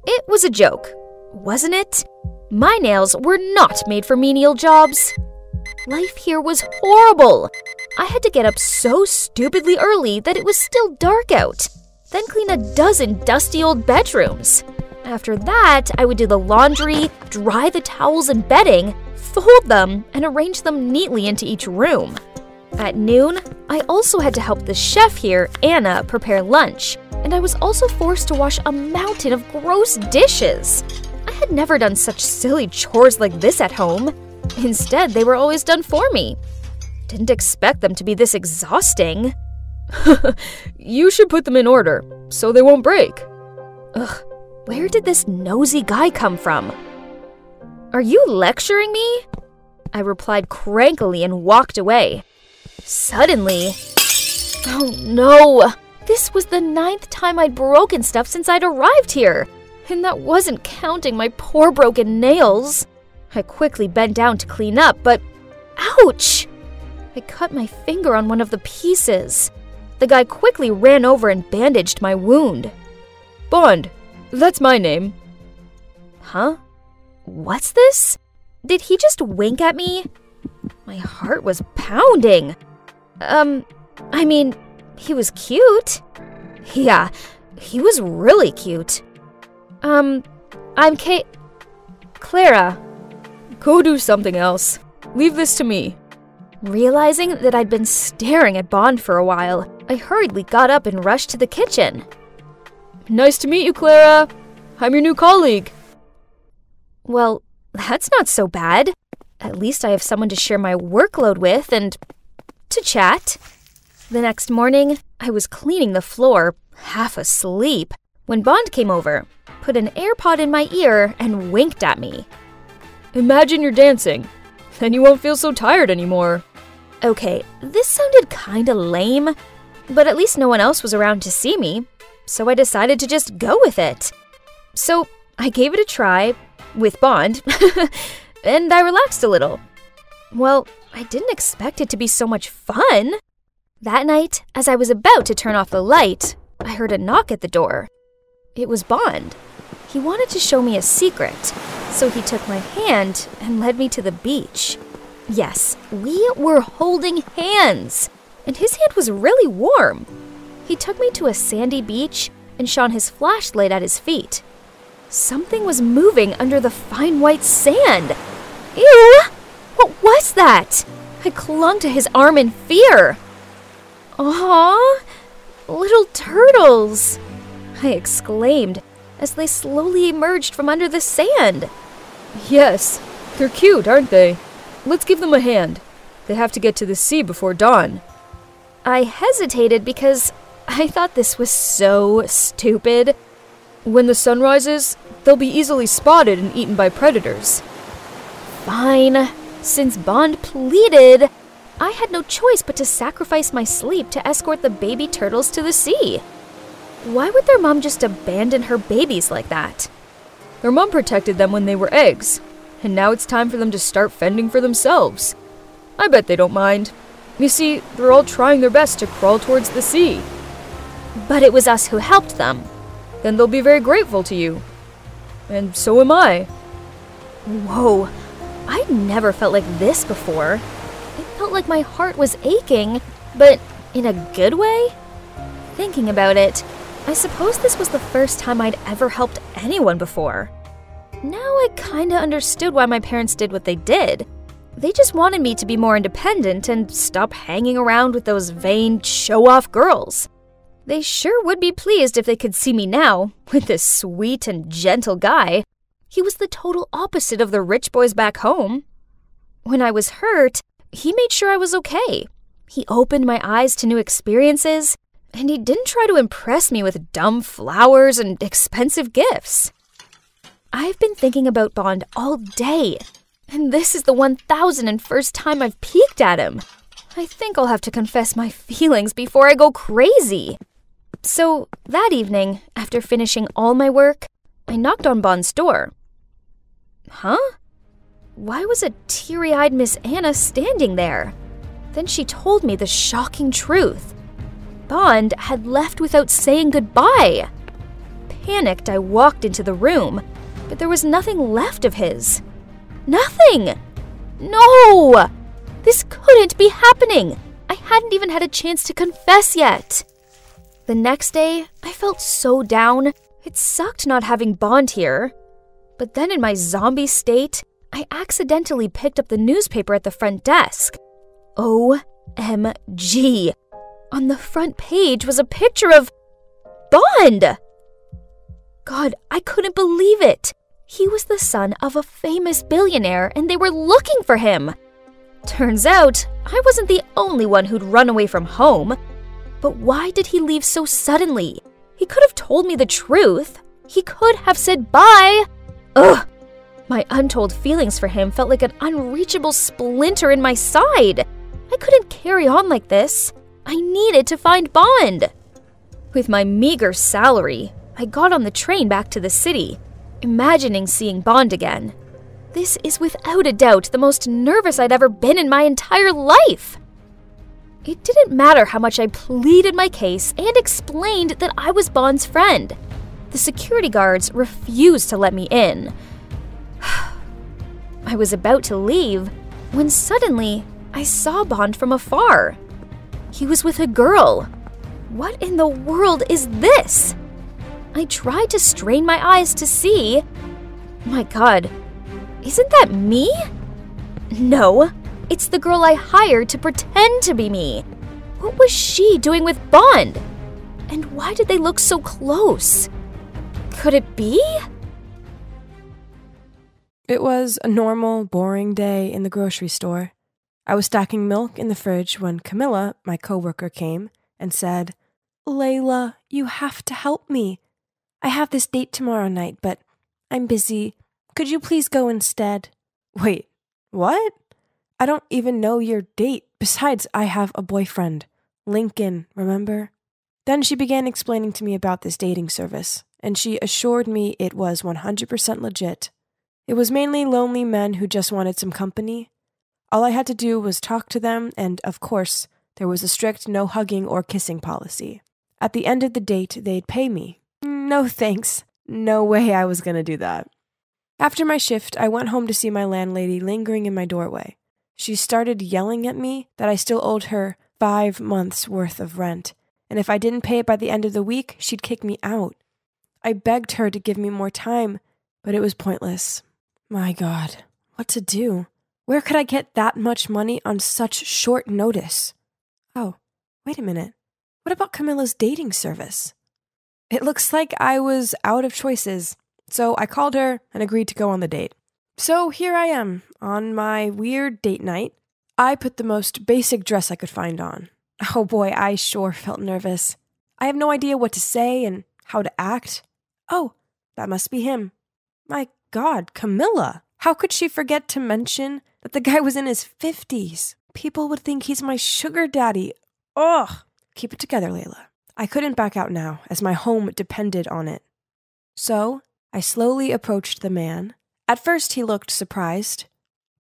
It was a joke, wasn't it? My nails were not made for menial jobs. Life here was horrible. I had to get up so stupidly early that it was still dark out, then clean a dozen dusty old bedrooms. After that, I would do the laundry, dry the towels and bedding, fold them, and arrange them neatly into each room. At noon, I also had to help the chef here, Anna, prepare lunch, and I was also forced to wash a mountain of gross dishes. I had never done such silly chores like this at home. Instead, they were always done for me. Didn't expect them to be this exhausting. You should put them in order, so they won't break. Ugh, where did this nosy guy come from? Are you lecturing me? I replied crankily and walked away. Suddenly, oh no! This was the 9th time I'd broken stuff since I'd arrived here, and that wasn't counting my poor broken nails. I quickly bent down to clean up, but ouch! I cut my finger on one of the pieces. The guy quickly ran over and bandaged my wound. Bond, that's my name. Huh? What's this? Did he just wink at me? My heart was pounding. I mean, he was cute. Yeah, he was really cute. I'm Clara. Go do something else. Leave this to me. Realizing that I'd been staring at Bond for a while, I hurriedly got up and rushed to the kitchen. Nice to meet you, Clara. I'm your new colleague. Well, that's not so bad. At least I have someone to share my workload with and to chat. The next morning, I was cleaning the floor, half asleep, when Bond came over, put an AirPod in my ear, and winked at me. Imagine you're dancing. Then you won't feel so tired anymore. Okay, this sounded kinda lame, but at least no one else was around to see me, so I decided to just go with it. So I gave it a try, with Bond, and I relaxed a little. Well, I didn't expect it to be so much fun. That night, as I was about to turn off the light, I heard a knock at the door. It was Bond. He wanted to show me a secret, so he took my hand and led me to the beach. Yes, we were holding hands, and his hand was really warm. He took me to a sandy beach and shone his flashlight at his feet. Something was moving under the fine white sand. Ew! What was that? I clung to his arm in fear. Aww, little turtles, I exclaimed as they slowly emerged from under the sand. Yes, they're cute, aren't they? Let's give them a hand. They have to get to the sea before dawn. I hesitated because I thought this was so stupid. When the sun rises, they'll be easily spotted and eaten by predators. Fine. Since Bond pleaded, I had no choice but to sacrifice my sleep to escort the baby turtles to the sea. Why would their mom just abandon her babies like that? Their mom protected them when they were eggs, and now it's time for them to start fending for themselves. I bet they don't mind. You see, they're all trying their best to crawl towards the sea. But it was us who helped them. Then they'll be very grateful to you. And so am I. Whoa, I never felt like this before. It felt like my heart was aching, but in a good way? Thinking about it, I suppose this was the first time I'd ever helped anyone before. Now I kinda understood why my parents did what they did. They just wanted me to be more independent and stop hanging around with those vain, show-off girls. They sure would be pleased if they could see me now, with this sweet and gentle guy. He was the total opposite of the rich boys back home. When I was hurt, he made sure I was okay. He opened my eyes to new experiences, and he didn't try to impress me with dumb flowers and expensive gifts. I've been thinking about Bond all day, and this is the 1001st time I've peeked at him. I think I'll have to confess my feelings before I go crazy. So, that evening, after finishing all my work, I knocked on Bond's door. Huh? Why was a teary-eyed Miss Anna standing there? Then she told me the shocking truth. Bond had left without saying goodbye. Panicked, I walked into the room, but there was nothing left of his. Nothing! No! This couldn't be happening! I hadn't even had a chance to confess yet. The next day, I felt so down. It sucked not having Bond here. But then in my zombie state, I accidentally picked up the newspaper at the front desk. OMG! On the front page was a picture of Bond! God, I couldn't believe it. He was the son of a famous billionaire and they were looking for him. Turns out, I wasn't the only one who'd run away from home. But why did he leave so suddenly? He could have told me the truth. He could have said bye. Ugh! My untold feelings for him felt like an unreachable splinter in my side. I couldn't carry on like this. I needed to find Bond. With my meager salary, I got on the train back to the city, imagining seeing Bond again. This is without a doubt the most nervous I'd ever been in my entire life. It didn't matter how much I pleaded my case and explained that I was Bond's friend. The security guards refused to let me in. I was about to leave when suddenly I saw Bond from afar. He was with a girl. What in the world is this? I tried to strain my eyes to see. My God, isn't that me? No, it's the girl I hired to pretend to be me. What was she doing with Bond? And why did they look so close? Could it be? It was a normal, boring day in the grocery store. I was stacking milk in the fridge when Camilla, my coworker, came and said, "Layla, you have to help me. I have this date tomorrow night, but I'm busy. Could you please go instead?" Wait, what? I don't even know your date. Besides, I have a boyfriend. Lincoln, remember? Then she began explaining to me about this dating service, and she assured me it was 100% legit. It was mainly lonely men who just wanted some company. All I had to do was talk to them, and of course, there was a strict no hugging or kissing policy. At the end of the date, they'd pay me. No thanks. No way I was gonna do that. After my shift, I went home to see my landlady lingering in my doorway. She started yelling at me that I still owed her 5 months' worth of rent, and if I didn't pay it by the end of the week, she'd kick me out. I begged her to give me more time, but it was pointless. My God, what to do? Where could I get that much money on such short notice? Oh, wait a minute. What about Camilla's dating service? It looks like I was out of choices, so I called her and agreed to go on the date. So here I am, on my weird date night. I put the most basic dress I could find on. Oh boy, I sure felt nervous. I have no idea what to say and how to act. Oh, that must be him. My God, Camilla! How could she forget to mention that the guy was in his 50s? People would think he's my sugar daddy. Ugh! Keep it together, Layla. I couldn't back out now, as my home depended on it. So, I slowly approached the man. At first, he looked surprised.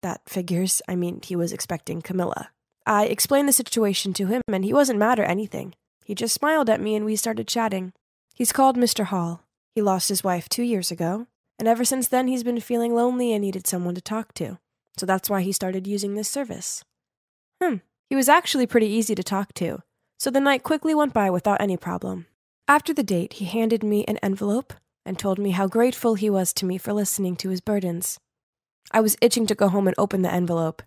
That figures. I mean, he was expecting Camilla. I explained the situation to him, and he wasn't mad or anything. He just smiled at me, and we started chatting. He's called Mr. Hall. He lost his wife 2 years ago, and ever since then, he's been feeling lonely and needed someone to talk to. So that's why he started using this service. He was actually pretty easy to talk to, so the night quickly went by without any problem. After the date, he handed me an envelope and told me how grateful he was to me for listening to his burdens. I was itching to go home and open the envelope,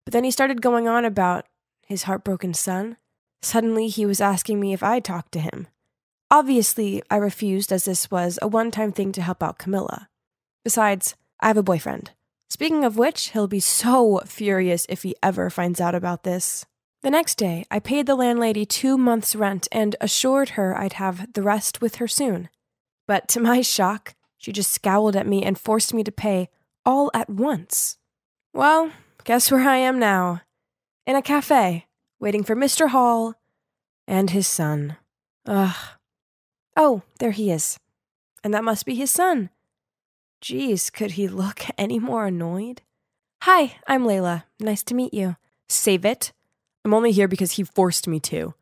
but then he started going on about his heartbroken son. Suddenly, he was asking me if I'd talk to him. Obviously, I refused as this was a one-time thing to help out Camilla. Besides, I have a boyfriend. Speaking of which, he'll be so furious if he ever finds out about this. The next day, I paid the landlady 2 months' rent and assured her I'd have the rest with her soon. But to my shock, she just scowled at me and forced me to pay all at once. Well, guess where I am now? In a cafe, waiting for Mr. Hall and his son. Ugh. Oh, there he is. And that must be his son. Geez, could he look any more annoyed? Hi, I'm Layla. Nice to meet you. Save it. I'm only here because he forced me to.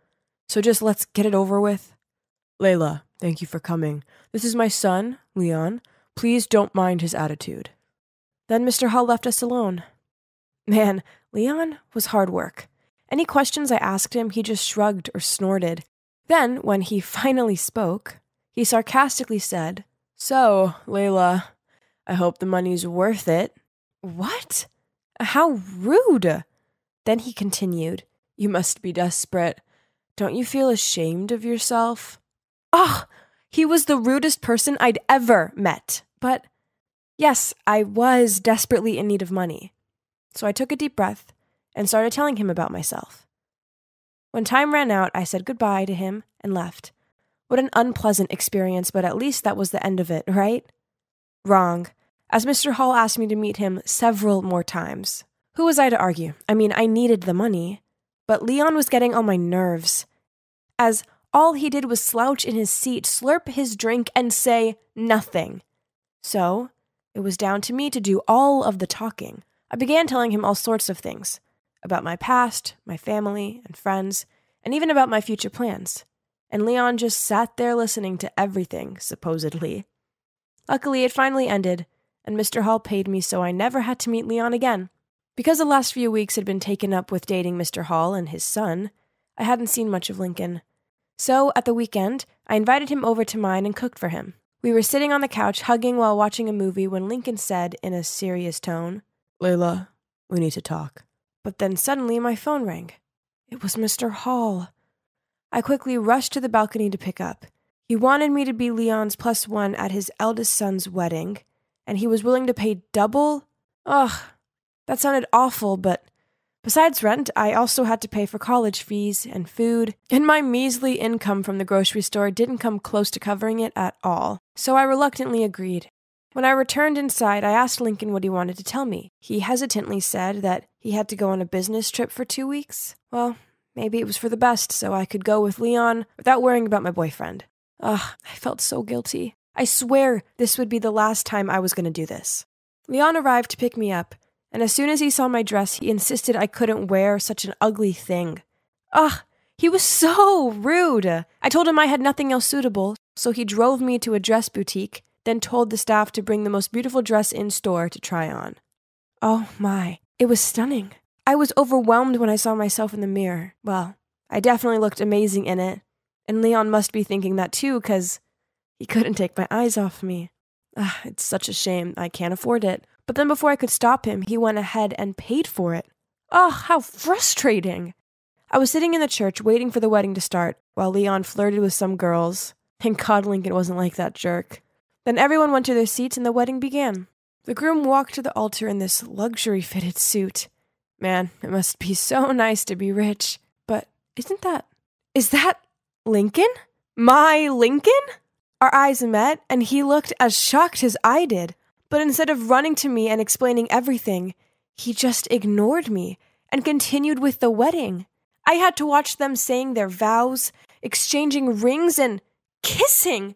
So just let's get it over with. Layla, thank you for coming. This is my son, Leon. Please don't mind his attitude. Then Mr. Hall left us alone. Man, Leon was hard work. Any questions I asked him, he just shrugged or snorted. Then, when he finally spoke, he sarcastically said, "So, Layla, I hope the money's worth it." What? How rude! Then he continued, "You must be desperate. Don't you feel ashamed of yourself?" Ugh! He was the rudest person I'd ever met. But, yes, I was desperately in need of money. So I took a deep breath and started telling him about myself. When time ran out, I said goodbye to him and left. What an unpleasant experience, but at least that was the end of it, right? Wrong, as Mr. Hall asked me to meet him several more times. Who was I to argue? I mean, I needed the money. But Leon was getting on my nerves, as all he did was slouch in his seat, slurp his drink, and say nothing. So, it was down to me to do all of the talking. I began telling him all sorts of things. About my past, my family, and friends, and even about my future plans. And Leon just sat there listening to everything, supposedly. Luckily, it finally ended, and Mr. Hall paid me so I never had to meet Leon again. Because the last few weeks had been taken up with dating Mr. Hall and his son, I hadn't seen much of Lincoln. So, at the weekend, I invited him over to mine and cooked for him. We were sitting on the couch hugging while watching a movie when Lincoln said, in a serious tone, "Layla, we need to talk." But then suddenly my phone rang. It was Mr. Hall. I quickly rushed to the balcony to pick up. He wanted me to be Leon's +1 at his eldest son's wedding, and he was willing to pay double? Ugh, that sounded awful, but besides rent, I also had to pay for college fees and food, and my measly income from the grocery store didn't come close to covering it at all. So I reluctantly agreed. When I returned inside, I asked Lincoln what he wanted to tell me. He hesitantly said that he had to go on a business trip for 2 weeks. Well, maybe it was for the best, so I could go with Leon without worrying about my boyfriend. Ugh, I felt so guilty. I swear this would be the last time I was going to do this. Leon arrived to pick me up, and as soon as he saw my dress, he insisted I couldn't wear such an ugly thing. Ugh, he was so rude. I told him I had nothing else suitable, so he drove me to a dress boutique, then told the staff to bring the most beautiful dress in store to try on. Oh my, it was stunning. I was overwhelmed when I saw myself in the mirror. Well, I definitely looked amazing in it, and Leon must be thinking that too, because he couldn't take my eyes off me. It's such a shame I can't afford it. But then before I could stop him, he went ahead and paid for it. How frustrating. I was sitting in the church waiting for the wedding to start, while Leon flirted with some girls. Thank God Lincoln wasn't like that jerk. Then everyone went to their seats and the wedding began. The groom walked to the altar in this luxury-fitted suit. Man, it must be so nice to be rich. But is that Lincoln? My Lincoln? Our eyes met, and he looked as shocked as I did. But instead of running to me and explaining everything, he just ignored me and continued with the wedding. I had to watch them saying their vows, exchanging rings, and kissing.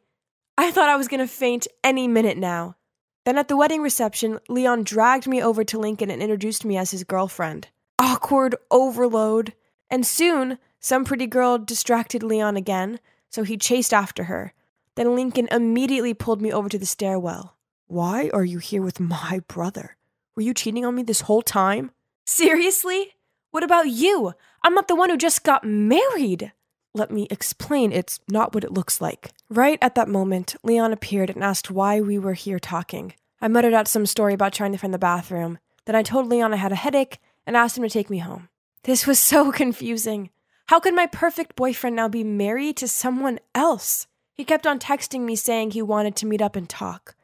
I thought I was going to faint any minute now. Then at the wedding reception, Leon dragged me over to Lincoln and introduced me as his girlfriend. Awkward overload. And soon, some pretty girl distracted Leon again, so he chased after her. Then Lincoln immediately pulled me over to the stairwell. Why are you here with my brother? Were you cheating on me this whole time? Seriously? What about you? I'm not the one who just got married. Let me explain, it's not what it looks like. Right at that moment, Leon appeared and asked why we were here talking. I muttered out some story about trying to find the bathroom. Then I told Leon I had a headache and asked him to take me home. This was so confusing. How could my perfect boyfriend now be married to someone else? He kept on texting me saying he wanted to meet up and talk.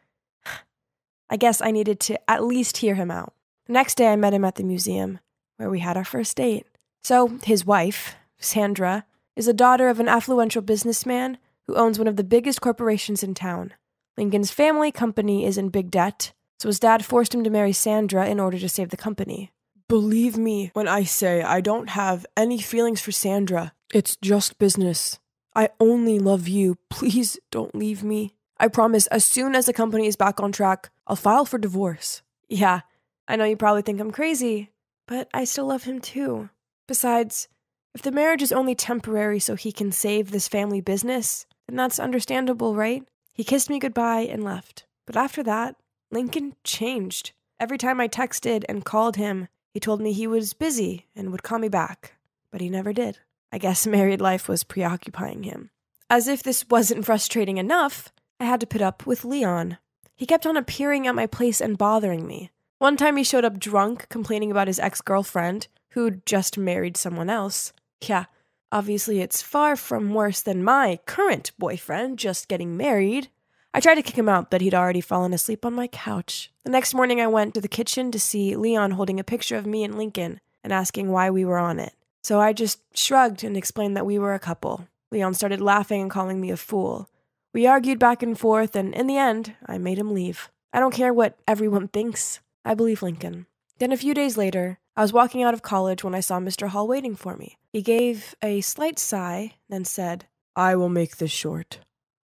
I guess I needed to at least hear him out. The next day I met him at the museum, where we had our first date. So, his wife, Sandra, is the daughter of an affluential businessman who owns one of the biggest corporations in town. Lincoln's family company is in big debt, so his dad forced him to marry Sandra in order to save the company. Believe me when I say I don't have any feelings for Sandra. It's just business. I only love you. Please don't leave me. I promise as soon as the company is back on track, I'll file for divorce. Yeah, I know you probably think I'm crazy, but I still love him too. Besides, if the marriage is only temporary so he can save this family business, then that's understandable, right? He kissed me goodbye and left. But after that, Lincoln changed. Every time I texted and called him, he told me he was busy and would call me back. But he never did. I guess married life was preoccupying him. As if this wasn't frustrating enough, I had to put up with Leon. He kept on appearing at my place and bothering me. One time he showed up drunk, complaining about his ex-girlfriend, who'd just married someone else. Yeah, obviously it's far from worse than my current boyfriend just getting married. I tried to kick him out, but he'd already fallen asleep on my couch. The next morning I went to the kitchen to see Leon holding a picture of me and Lincoln and asking why we were on it. So I just shrugged and explained that we were a couple. Leon started laughing and calling me a fool. We argued back and forth, and in the end, I made him leave. I don't care what everyone thinks. I believe Lincoln. Then a few days later, I was walking out of college when I saw Mr. Hall waiting for me. He gave a slight sigh, then said, I will make this short.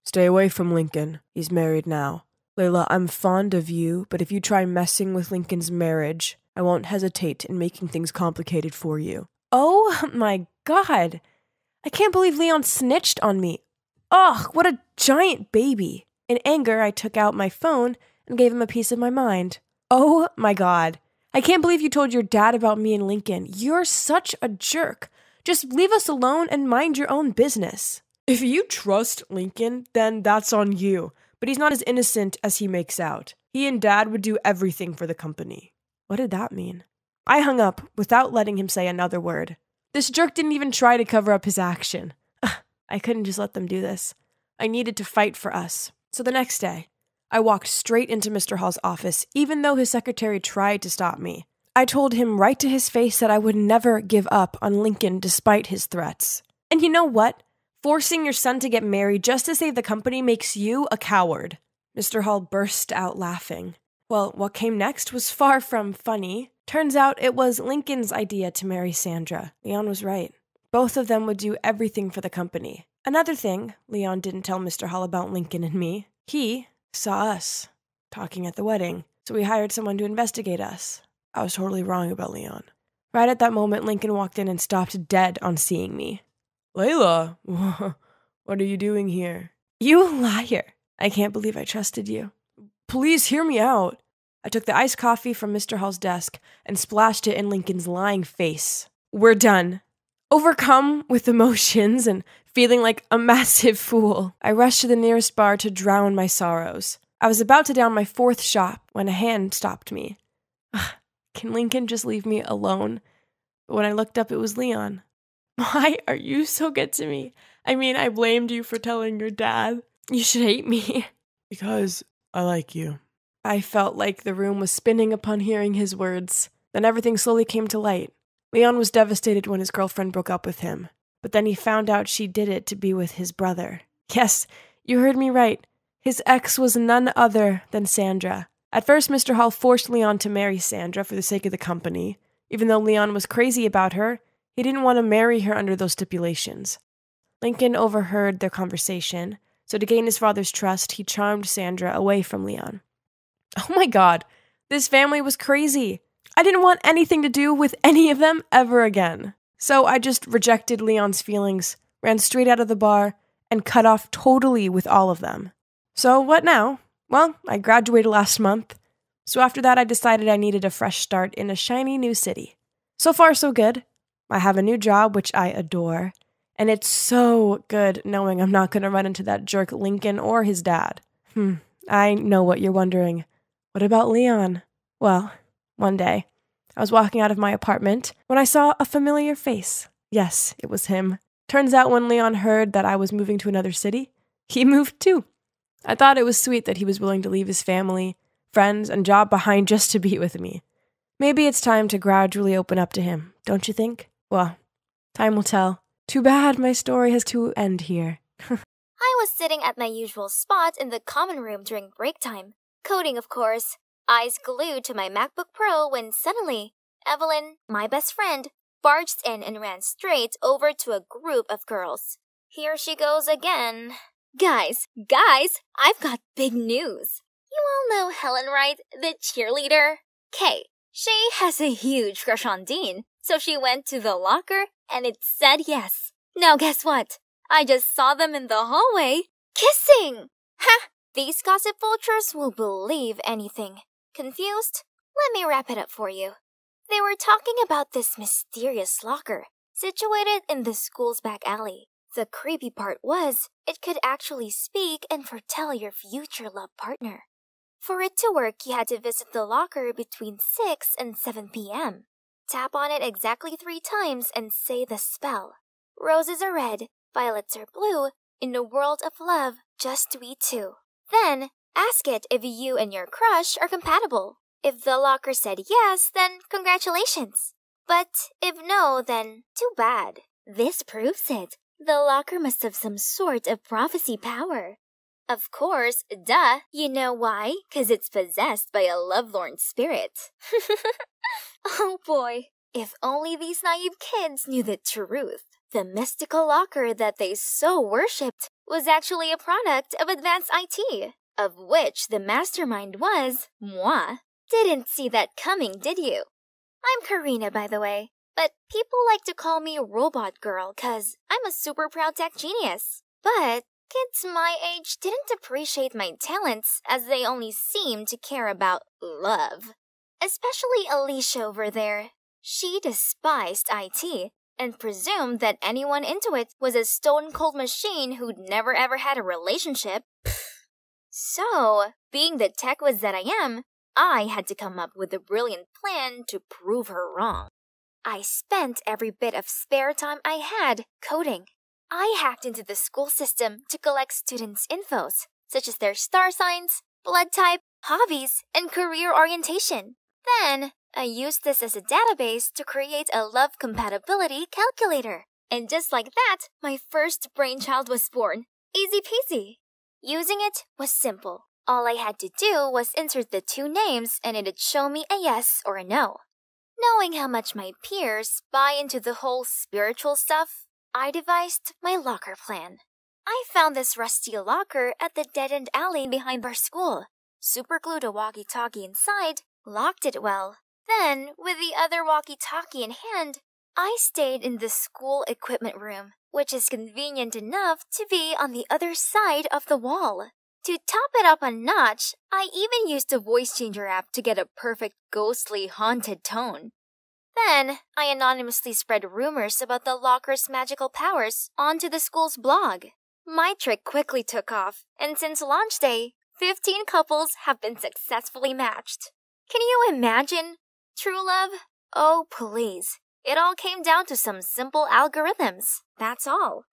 Stay away from Lincoln. He's married now. Layla, I'm fond of you, but if you try messing with Lincoln's marriage, I won't hesitate in making things complicated for you. Oh my God. I can't believe Leon snitched on me. Ugh, what a giant baby. In anger, I took out my phone and gave him a piece of my mind. Oh my God. I can't believe you told your dad about me and Lincoln. You're such a jerk. Just leave us alone and mind your own business. If you trust Lincoln, then that's on you. But he's not as innocent as he makes out. He and Dad would do everything for the company. What did that mean? I hung up without letting him say another word. This jerk didn't even try to cover up his action. I couldn't just let them do this. I needed to fight for us. So the next day, I walked straight into Mr. Hall's office, even though his secretary tried to stop me. I told him right to his face that I would never give up on Lincoln despite his threats. And you know what? Forcing your son to get married just to save the company makes you a coward. Mr. Hall burst out laughing. Well, what came next was far from funny. Turns out it was Lincoln's idea to marry Sandra. Leon was right. Both of them would do everything for the company. Another thing Leon didn't tell Mr. Hall about Lincoln and me, he saw us talking at the wedding, so we hired someone to investigate us. I was totally wrong about Leon. Right at that moment, Lincoln walked in and stopped dead on seeing me. Layla, what are you doing here? You liar. I can't believe I trusted you. Please hear me out. I took the iced coffee from Mr. Hall's desk and splashed it in Lincoln's lying face. We're done. Overcome with emotions and feeling like a massive fool, I rushed to the nearest bar to drown my sorrows. I was about to down my fourth shot when a hand stopped me. Can Lincoln just leave me alone? But when I looked up, it was Leon. Why are you so good to me? I mean, I blamed you for telling your dad. You should hate me. Because I like you. I felt like the room was spinning upon hearing his words. Then everything slowly came to light. Leon was devastated when his girlfriend broke up with him. But then he found out she did it to be with his brother. Yes, you heard me right. His ex was none other than Sandra. At first, Mr. Hall forced Leon to marry Sandra for the sake of the company. Even though Leon was crazy about her, he didn't want to marry her under those stipulations. Lincoln overheard their conversation, so to gain his father's trust, he charmed Sandra away from Leon. Oh my God, this family was crazy. I didn't want anything to do with any of them ever again. So I just rejected Leon's feelings, ran straight out of the bar, and cut off totally with all of them. So what now? Well, I graduated last month. So after that, I decided I needed a fresh start in a shiny new city. So far, so good. I have a new job, which I adore. And it's so good knowing I'm not going to run into that jerk Lincoln or his dad. I know what you're wondering. What about Leon? Well, one day, I was walking out of my apartment when I saw a familiar face. Yes, it was him. Turns out when Leon heard that I was moving to another city, he moved too. I thought it was sweet that he was willing to leave his family, friends, and job behind just to be with me. Maybe it's time to gradually open up to him, don't you think? Well, time will tell. Too bad my story has to end here. I was sitting at my usual spot in the common room during break time, coding of course, eyes glued to my MacBook Pro when suddenly, Evelyn, my best friend, barged in and ran straight over to a group of girls. Here she goes again. Guys, I've got big news. You all know Helen, right? The cheerleader? Kay. She has a huge crush on Dean, so she went to the locker and it said yes. Now guess what? I just saw them in the hallway, kissing! Ha! These gossip vultures will believe anything. Confused? Let me wrap it up for you. They were talking about this mysterious locker, situated in the school's back alley. The creepy part was, it could actually speak and foretell your future love partner. For it to work, you had to visit the locker between 6 and 7 p.m. Tap on it exactly 3 times and say the spell. Roses are red, violets are blue, in a world of love, just we two. Then, ask it if you and your crush are compatible. If the locker said yes, then congratulations. But if no, then too bad. This proves it. The locker must have some sort of prophecy power. Of course, duh. You know why? 'Cause it's possessed by a lovelorn spirit. Oh boy. If only these naive kids knew the truth. The mystical locker that they so worshipped was actually a product of advanced IT, of which the mastermind was moi. Didn't see that coming, did you? I'm Karina, by the way, but people like to call me Robot Girl 'cause I'm a super proud tech genius. But kids my age didn't appreciate my talents as they only seemed to care about love. Especially Alicia over there. She despised IT and presumed that anyone into it was a stone-cold machine who'd never ever had a relationship. So, being the tech whiz that I am, I had to come up with a brilliant plan to prove her wrong. I spent every bit of spare time I had coding. I hacked into the school system to collect students' infos, such as their star signs, blood type, hobbies, and career orientation. Then, I used this as a database to create a love compatibility calculator. And just like that, my first brainchild was born. Easy peasy. Using it was simple. All I had to do was insert the 2 names and it'd show me a yes or a no. Knowing how much my peers buy into the whole spiritual stuff, I devised my locker plan. I found this rusty locker at the dead-end alley behind our school, superglued a walkie-talkie inside, locked it well. Then, with the other walkie-talkie in hand, I stayed in the school equipment room, which is convenient enough to be on the other side of the wall. To top it up a notch, I even used a voice changer app to get a perfect ghostly haunted tone. Then, I anonymously spread rumors about the locker's magical powers onto the school's blog. My trick quickly took off, and since launch day, 15 couples have been successfully matched. Can you imagine? True love? Oh, please. It all came down to some simple algorithms, that's all.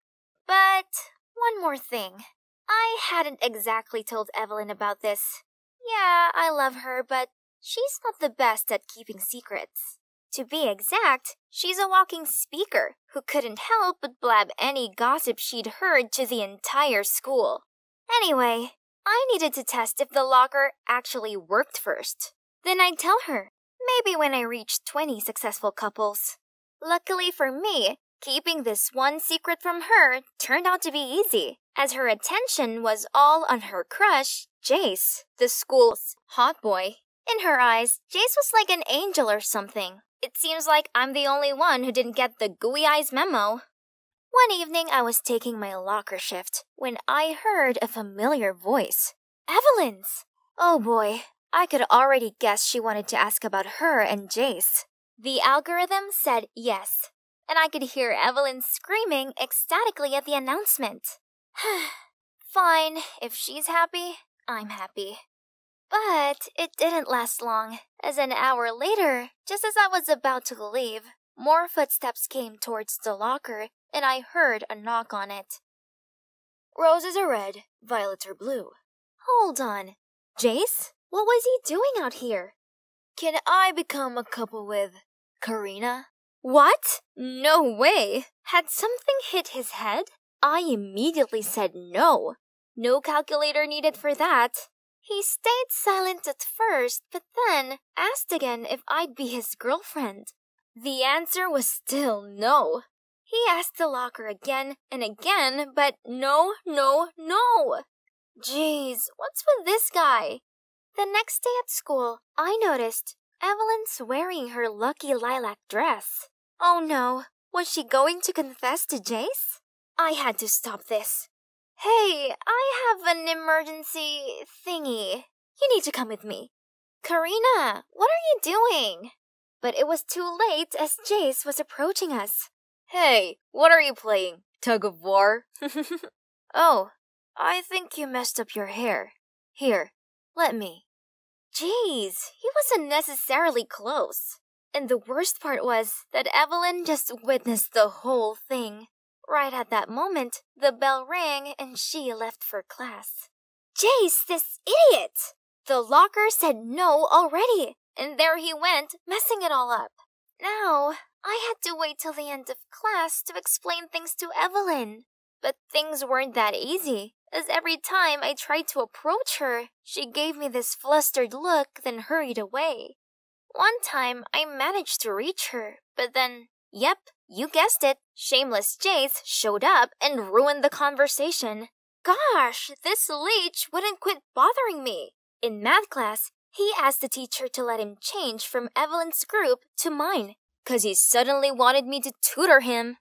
But one more thing. I hadn't exactly told Evelyn about this. Yeah, I love her, but she's not the best at keeping secrets. To be exact, she's a walking speaker who couldn't help but blab any gossip she'd heard to the entire school. Anyway, I needed to test if the locker actually worked first. Then I'd tell her, maybe when I reached 20 successful couples. Luckily for me, keeping this one secret from her turned out to be easy, as her attention was all on her crush, Jace, the school's hot boy. In her eyes, Jace was like an angel or something. It seems like I'm the only one who didn't get the gooey eyes memo. One evening, I was taking my locker shift when I heard a familiar voice. Evelyn's! Oh boy, I could already guess she wanted to ask about her and Jace. The algorithm said yes, and I could hear Evelyn screaming ecstatically at the announcement. Fine, if she's happy, I'm happy. But it didn't last long, as an hour later, just as I was about to leave, more footsteps came towards the locker, and I heard a knock on it. Roses are red, violets are blue. Hold on. Jace? What was he doing out here? Can I become a couple with Karina? What? No way! Had something hit his head? I immediately said no. No calculator needed for that. He stayed silent at first, but then asked again if I'd be his girlfriend. The answer was still no. He asked the locker again and again, but no. Jeez, what's with this guy? The next day at school, I noticed Evelyn's wearing her lucky lilac dress. Oh no, was she going to confess to Jace? I had to stop this. Hey, I have an emergency thingy. You need to come with me. Karina, what are you doing? But it was too late as Jace was approaching us. Hey, what are you playing? Tug of war? Oh, I think you messed up your hair. Here, let me. Jeez, he wasn't necessarily close. And the worst part was that Evelyn just witnessed the whole thing. Right at that moment, the bell rang and she left for class. Jace, this idiot! The locker said no already, and there he went, messing it all up. Now, I had to wait till the end of class to explain things to Evelyn. But things weren't that easy, as every time I tried to approach her, she gave me this flustered look, then hurried away. One time, I managed to reach her, but then, yep, you guessed it, shameless Jace showed up and ruined the conversation. Gosh, this leech wouldn't quit bothering me. In math class, he asked the teacher to let him change from Evelyn's group to mine, 'cause he suddenly wanted me to tutor him.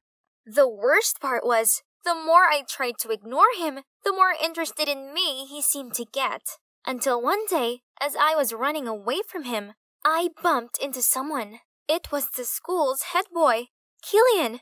The worst part was, the more I tried to ignore him, the more interested in me he seemed to get. Until one day, as I was running away from him, I bumped into someone. It was the school's head boy, Killian.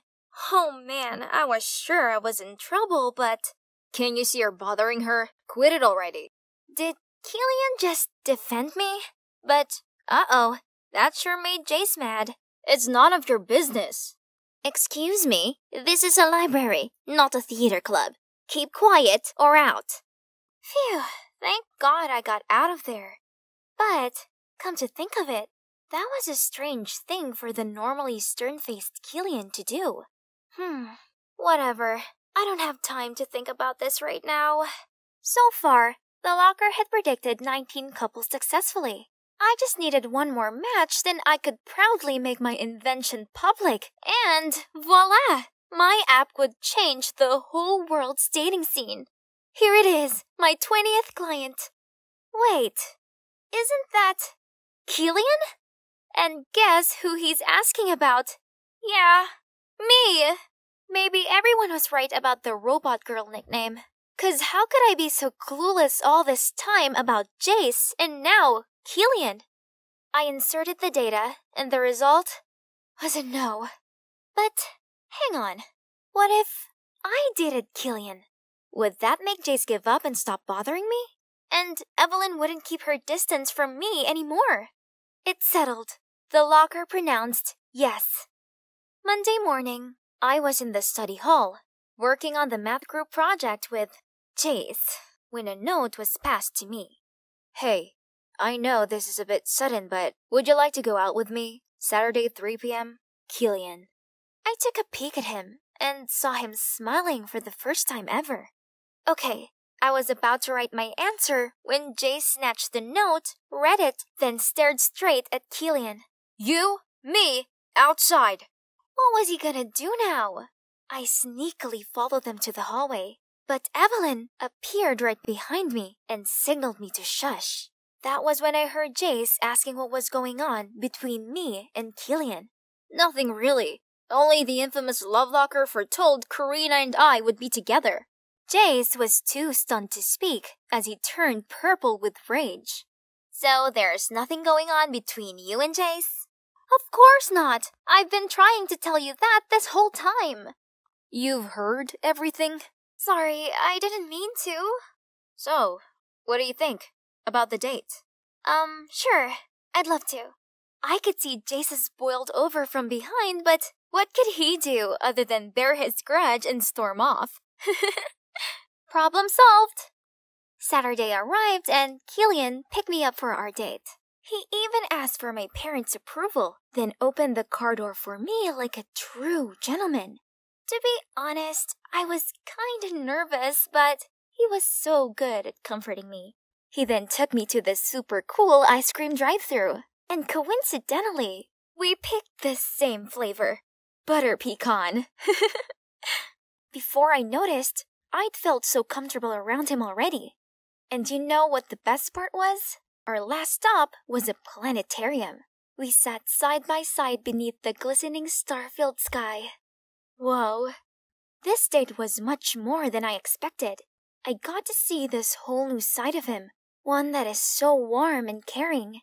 Oh man, I was sure I was in trouble, but... Can you see her bothering her? Quit it already. Did Killian just defend me? But, uh-oh, that sure made Jace mad. It's none of your business. Excuse me, this is a library, not a theater club. Keep quiet or out. Phew, thank God I got out of there. But, come to think of it, that was a strange thing for the normally stern-faced Killian to do. Whatever. I don't have time to think about this right now. So far, the locker had predicted 19 couples successfully. I just needed one more match, then I could proudly make my invention public, and voila! My app would change the whole world's dating scene. Here it is, my 20th client. Wait, isn't that Killian? And guess who he's asking about? Yeah, me. Maybe everyone was right about the robot girl nickname. 'Cause how could I be so clueless all this time about Jace and now Killian? I inserted the data, and the result was a no. But hang on, what if I dated Killian? Would that make Jace give up and stop bothering me? And Evelyn wouldn't keep her distance from me anymore. It's settled. The locker pronounced yes. Monday morning, I was in the study hall, working on the math group project with Jace, when a note was passed to me. Hey, I know this is a bit sudden, but would you like to go out with me? Saturday 3 p.m.? Killian. I took a peek at him and saw him smiling for the first time ever. Okay, I was about to write my answer when Jace snatched the note, read it, then stared straight at Killian. You, me, outside. What was he gonna do now? I sneakily followed them to the hallway, but Evelyn appeared right behind me and signaled me to shush. That was when I heard Jace asking what was going on between me and Killian. Nothing really. Only the infamous love locker foretold Karina and I would be together. Jace was too stunned to speak as he turned purple with rage. So there's nothing going on between you and Jace? Of course not. I've been trying to tell you that this whole time. You've heard everything? Sorry, I didn't mean to. So, what do you think about the date? Sure. I'd love to. I could see Jace's boiled over from behind, but what could he do other than bear his grudge and storm off? Problem solved. Saturday arrived and Killian picked me up for our date. He even asked for my parents' approval, then opened the car door for me like a true gentleman. To be honest, I was kinda nervous, but he was so good at comforting me. He then took me to the super cool ice cream drive-thru, and coincidentally, we picked the same flavor, butter pecan. Before I noticed, I'd felt so comfortable around him already. And you know what the best part was? Our last stop was a planetarium. We sat side by side beneath the glistening star-filled sky. Whoa. This date was much more than I expected. I got to see this whole new side of him, one that is so warm and caring.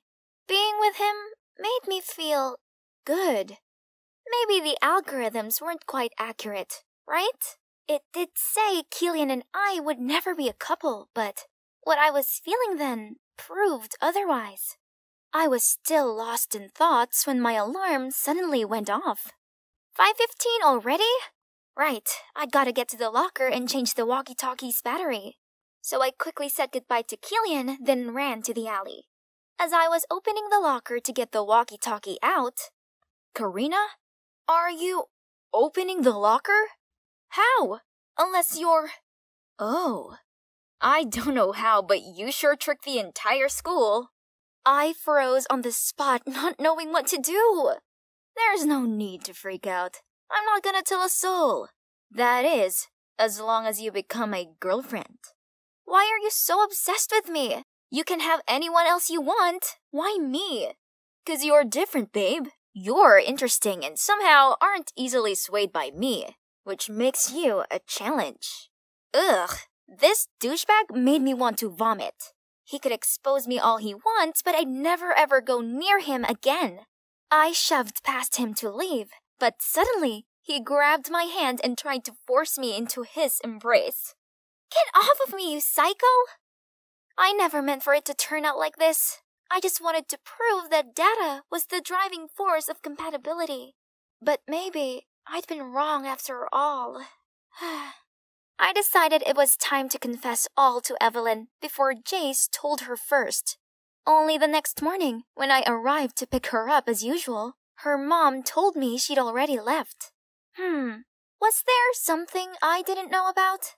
Being with him made me feel good. Maybe the algorithms weren't quite accurate, right? It did say Killian and I would never be a couple, but what I was feeling then proved otherwise. I was still lost in thoughts when my alarm suddenly went off. 5:15 already? Right, I gotta get to the locker and change the walkie-talkie's battery. So I quickly said goodbye to Killian, then ran to the alley. As I was opening the locker to get the walkie-talkie out, Karina? Are you opening the locker? How? Unless you're... Oh. I don't know how, but you sure tricked the entire school. I froze on the spot, not knowing what to do. There's no need to freak out. I'm not gonna tell a soul. That is, as long as you become my girlfriend. Why are you so obsessed with me? You can have anyone else you want. Why me? 'Cause you're different, babe. You're interesting and somehow aren't easily swayed by me, which makes you a challenge. Ugh, this douchebag made me want to vomit. He could expose me all he wants, but I'd never ever go near him again. I shoved past him to leave, but suddenly he grabbed my hand and tried to force me into his embrace. Get off of me, you psycho! I never meant for it to turn out like this. I just wanted to prove that data was the driving force of compatibility. But maybe I'd been wrong after all. I decided it was time to confess all to Evelyn before Jace told her first. Only the next morning, when I arrived to pick her up as usual, her mom told me she'd already left. Was there something I didn't know about?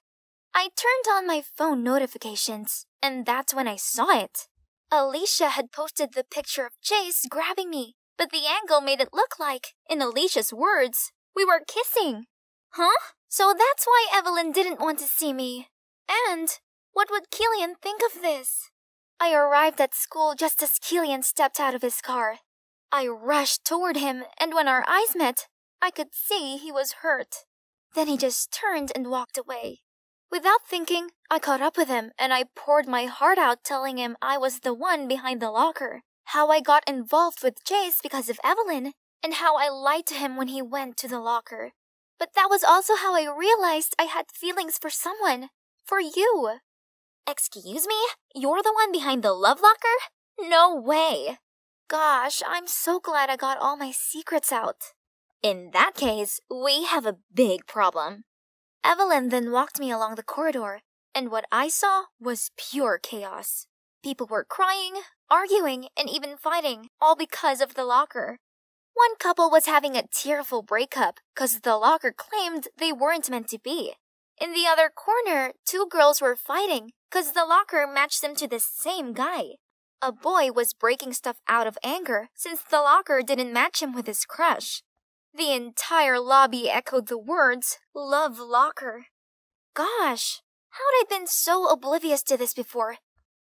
I turned on my phone notifications, and that's when I saw it. Alicia had posted the picture of Jace grabbing me, but the angle made it look like, in Alicia's words, we were kissing. Huh? So that's why Evelyn didn't want to see me. And what would Killian think of this? I arrived at school just as Killian stepped out of his car. I rushed toward him, and when our eyes met, I could see he was hurt. Then he just turned and walked away. Without thinking, I caught up with him, and I poured my heart out telling him I was the one behind the locker, how I got involved with Jace because of Evelyn, and how I lied to him when he went to the locker. But that was also how I realized I had feelings for someone. For you. Excuse me? You're the one behind the love locker? No way. Gosh, I'm so glad I got all my secrets out. In that case, we have a big problem. Evelyn then walked me along the corridor, and what I saw was pure chaos. People were crying, arguing, and even fighting, all because of the locker. One couple was having a tearful breakup because the locker claimed they weren't meant to be. In the other corner, two girls were fighting because the locker matched them to the same guy. A boy was breaking stuff out of anger since the locker didn't match him with his crush. The entire lobby echoed the words, "Love Locker." Gosh, how'd I been so oblivious to this before?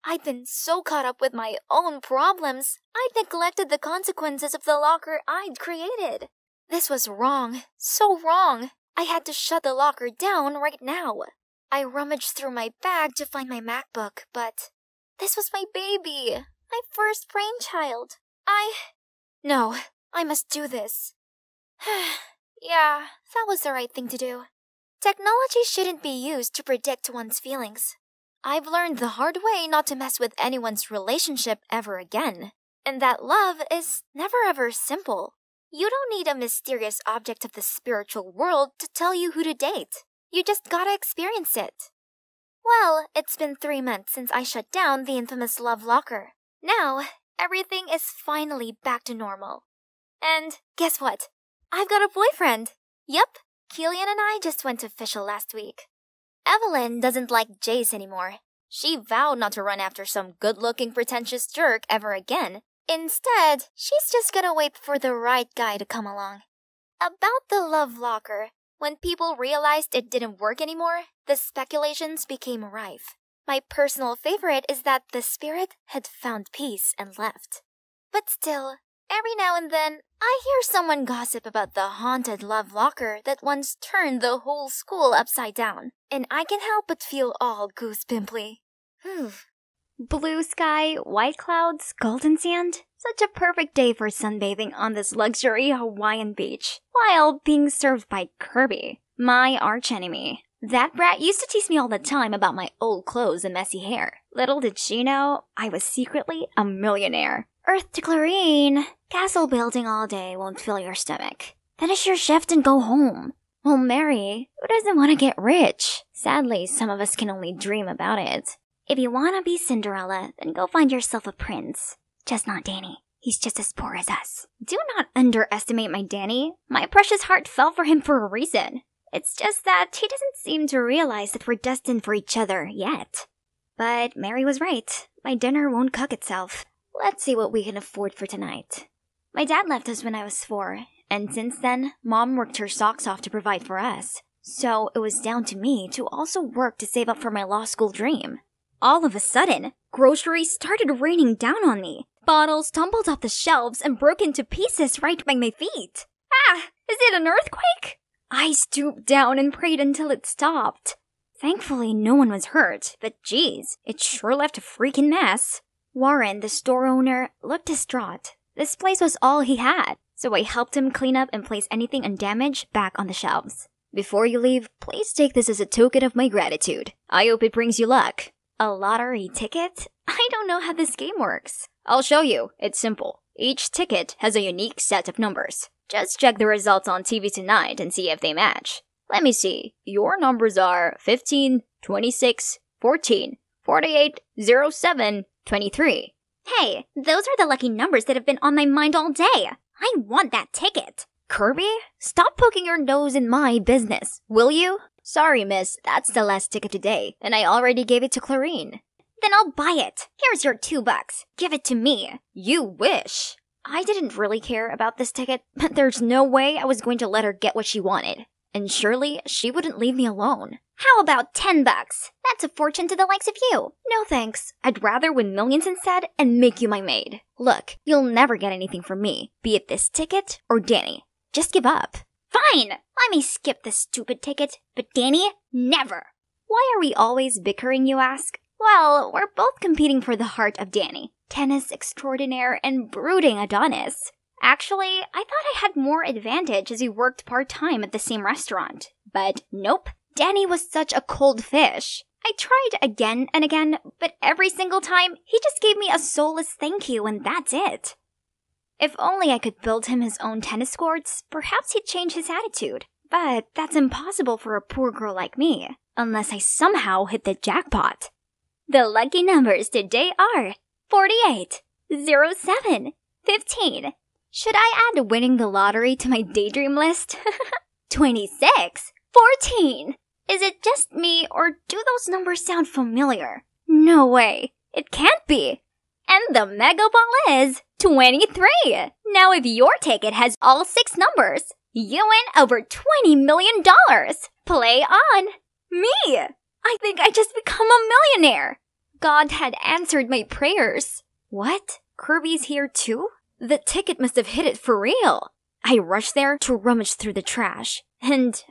I'd been so caught up with my own problems, I'd neglected the consequences of the locker I'd created. This was wrong, so wrong. I had to shut the locker down right now. I rummaged through my bag to find my MacBook, but this was my baby, my first brainchild. No, I must do this. Yeah, that was the right thing to do. Technology shouldn't be used to predict one's feelings. I've learned the hard way not to mess with anyone's relationship ever again, and that love is never ever simple. You don't need a mysterious object of the spiritual world to tell you who to date. You just gotta experience it. Well, it's been 3 months since I shut down the infamous love locker. Now, everything is finally back to normal. And guess what? I've got a boyfriend. Yup, Killian and I just went official last week. Evelyn doesn't like Jace anymore. She vowed not to run after some good-looking pretentious jerk ever again. Instead, she's just gonna wait for the right guy to come along. About the love locker, when people realized it didn't work anymore, the speculations became rife. My personal favorite is that the spirit had found peace and left. But still, every now and then, I hear someone gossip about the haunted love locker that once turned the whole school upside down, and I can't help but feel all goosepimply. Blue sky, white clouds, golden sand. Such a perfect day for sunbathing on this luxury Hawaiian beach, while being served by Kirby, my archenemy. That brat used to tease me all the time about my old clothes and messy hair. Little did she know, I was secretly a millionaire. Earth to Clarine. Castle building all day won't fill your stomach. Finish your shift and go home. Well, Mary, who doesn't want to get rich? Sadly, some of us can only dream about it. If you want to be Cinderella, then go find yourself a prince. Just not Danny. He's just as poor as us. Do not underestimate my Danny. My precious heart fell for him for a reason. It's just that he doesn't seem to realize that we're destined for each other yet. But Mary was right. My dinner won't cook itself. Let's see what we can afford for tonight. My dad left us when I was 4, and since then, Mom worked her socks off to provide for us. So it was down to me to also work to save up for my law school dream. All of a sudden, groceries started raining down on me. Bottles tumbled off the shelves and broke into pieces right by my feet. Ah! Is it an earthquake? I stooped down and prayed until it stopped. Thankfully, no one was hurt, but geez, it sure left a freaking mess. Warren, the store owner, looked distraught. This place was all he had, so I helped him clean up and place anything undamaged back on the shelves. Before you leave, please take this as a token of my gratitude. I hope it brings you luck. A lottery ticket? I don't know how this game works. I'll show you. It's simple. Each ticket has a unique set of numbers. Just check the results on TV tonight and see if they match. Let me see. Your numbers are 15, 26, 14, 48, 07, 23. Hey, those are the lucky numbers that have been on my mind all day. I want that ticket. Kirby, stop poking your nose in my business, will you? Sorry, miss, that's the last ticket today, and I already gave it to Clarine. Then I'll buy it. Here's your $2. Give it to me. You wish. I didn't really care about this ticket, but there's no way I was going to let her get what she wanted. And surely she wouldn't leave me alone. How about $10? That's a fortune to the likes of you. No thanks. I'd rather win millions instead and make you my maid. Look, you'll never get anything from me, be it this ticket or Danny. Just give up. Fine! Let me skip this stupid ticket, but Danny, never! Why are we always bickering, you ask? Well, we're both competing for the heart of Danny. Tennis extraordinaire and brooding Adonis. Actually, I thought I had more advantage as we worked part-time at the same restaurant. But nope, Danny was such a cold fish. I tried again and again, but every single time, he just gave me a soulless thank you and that's it. If only I could build him his own tennis courts, perhaps he'd change his attitude. But that's impossible for a poor girl like me, unless I somehow hit the jackpot. The lucky numbers today are 48, 07, 15. Should I add winning the lottery to my daydream list? 26, 14. Is it just me, or do those numbers sound familiar? No way. It can't be. And the mega ball is 23. Now if your ticket has all 6 numbers, you win over $20 million. Play on. Me! I think I just become a millionaire. God had answered my prayers. What? Kirby's here too? The ticket must have hit it for real. I rushed there to rummage through the trash. And,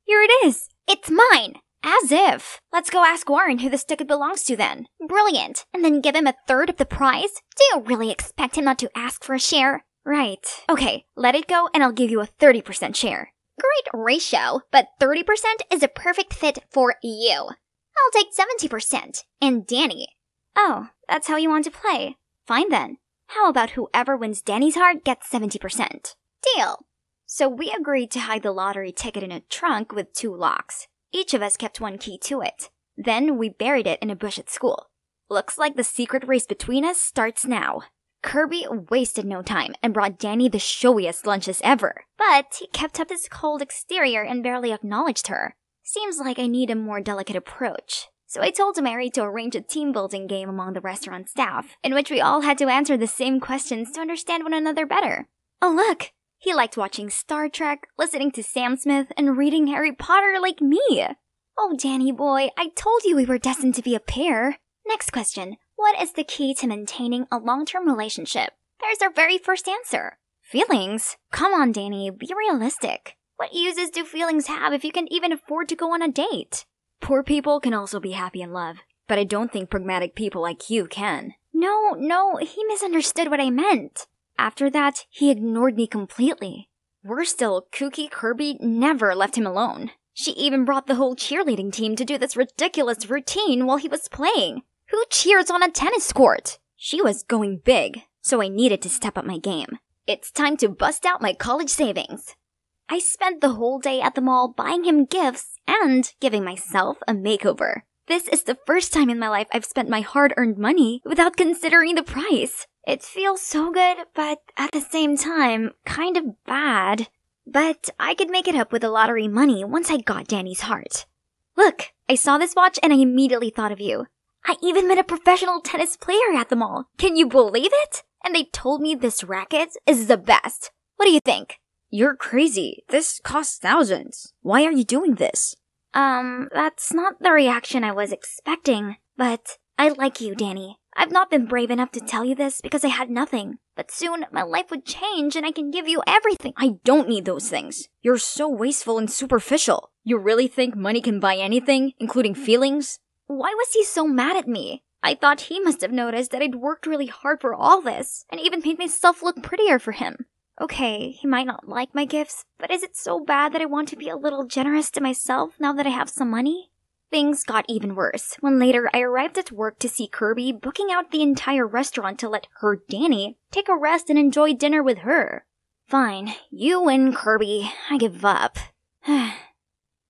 here it is. It's mine. As if. Let's go ask Warren who this ticket belongs to then. Brilliant. And then give him a third of the prize? Do you really expect him not to ask for a share? Right. Okay, let it go and I'll give you a 30% share. Great ratio, but 30% is a perfect fit for you. I'll take 70%. And Danny. Oh, that's how you want to play. Fine then. How about whoever wins Danny's heart gets 70%? Deal. So we agreed to hide the lottery ticket in a trunk with 2 locks. Each of us kept 1 key to it. Then we buried it in a bush at school. Looks like the secret race between us starts now. Kirby wasted no time and brought Danny the showiest lunches ever. But he kept up his cold exterior and barely acknowledged her. Seems like I need a more delicate approach. So I told Mary to arrange a team-building game among the restaurant staff, in which we all had to answer the same questions to understand one another better. Oh look! He liked watching Star Trek, listening to Sam Smith, and reading Harry Potter like me. Oh, Danny boy, I told you we were destined to be a pair. Next question. What is the key to maintaining a long-term relationship? There's our very first answer. Feelings? Come on, Danny, be realistic. What uses do feelings have if you can even afford to go on a date? Poor people can also be happy in love, but I don't think pragmatic people like you can. No, he misunderstood what I meant. After that, he ignored me completely. Worse still, kooky Kirby never left him alone. She even brought the whole cheerleading team to do this ridiculous routine while he was playing. Who cheers on a tennis court? She was going big, so I needed to step up my game. It's time to bust out my college savings. I spent the whole day at the mall buying him gifts and giving myself a makeover. This is the first time in my life I've spent my hard-earned money without considering the price. It feels so good, but at the same time, kind of bad. But I could make it up with the lottery money once I got Danny's heart. Look, I saw this watch and I immediately thought of you. I even met a professional tennis player at the mall. Can you believe it? And they told me this racket is the best. What do you think? You're crazy. This costs thousands. Why are you doing this? That's not the reaction I was expecting. But I like you, Danny. I've not been brave enough to tell you this because I had nothing. But soon, my life would change and I can give you everything. I don't need those things. You're so wasteful and superficial. You really think money can buy anything, including feelings? Why was he so mad at me? I thought he must have noticed that I'd worked really hard for all this, and even made myself look prettier for him. Okay, he might not like my gifts, but is it so bad that I want to be a little generous to myself now that I have some money? Things got even worse when later I arrived at work to see Kirby booking out the entire restaurant to let her, Danny, take a rest and enjoy dinner with her. Fine, you win, Kirby. I give up.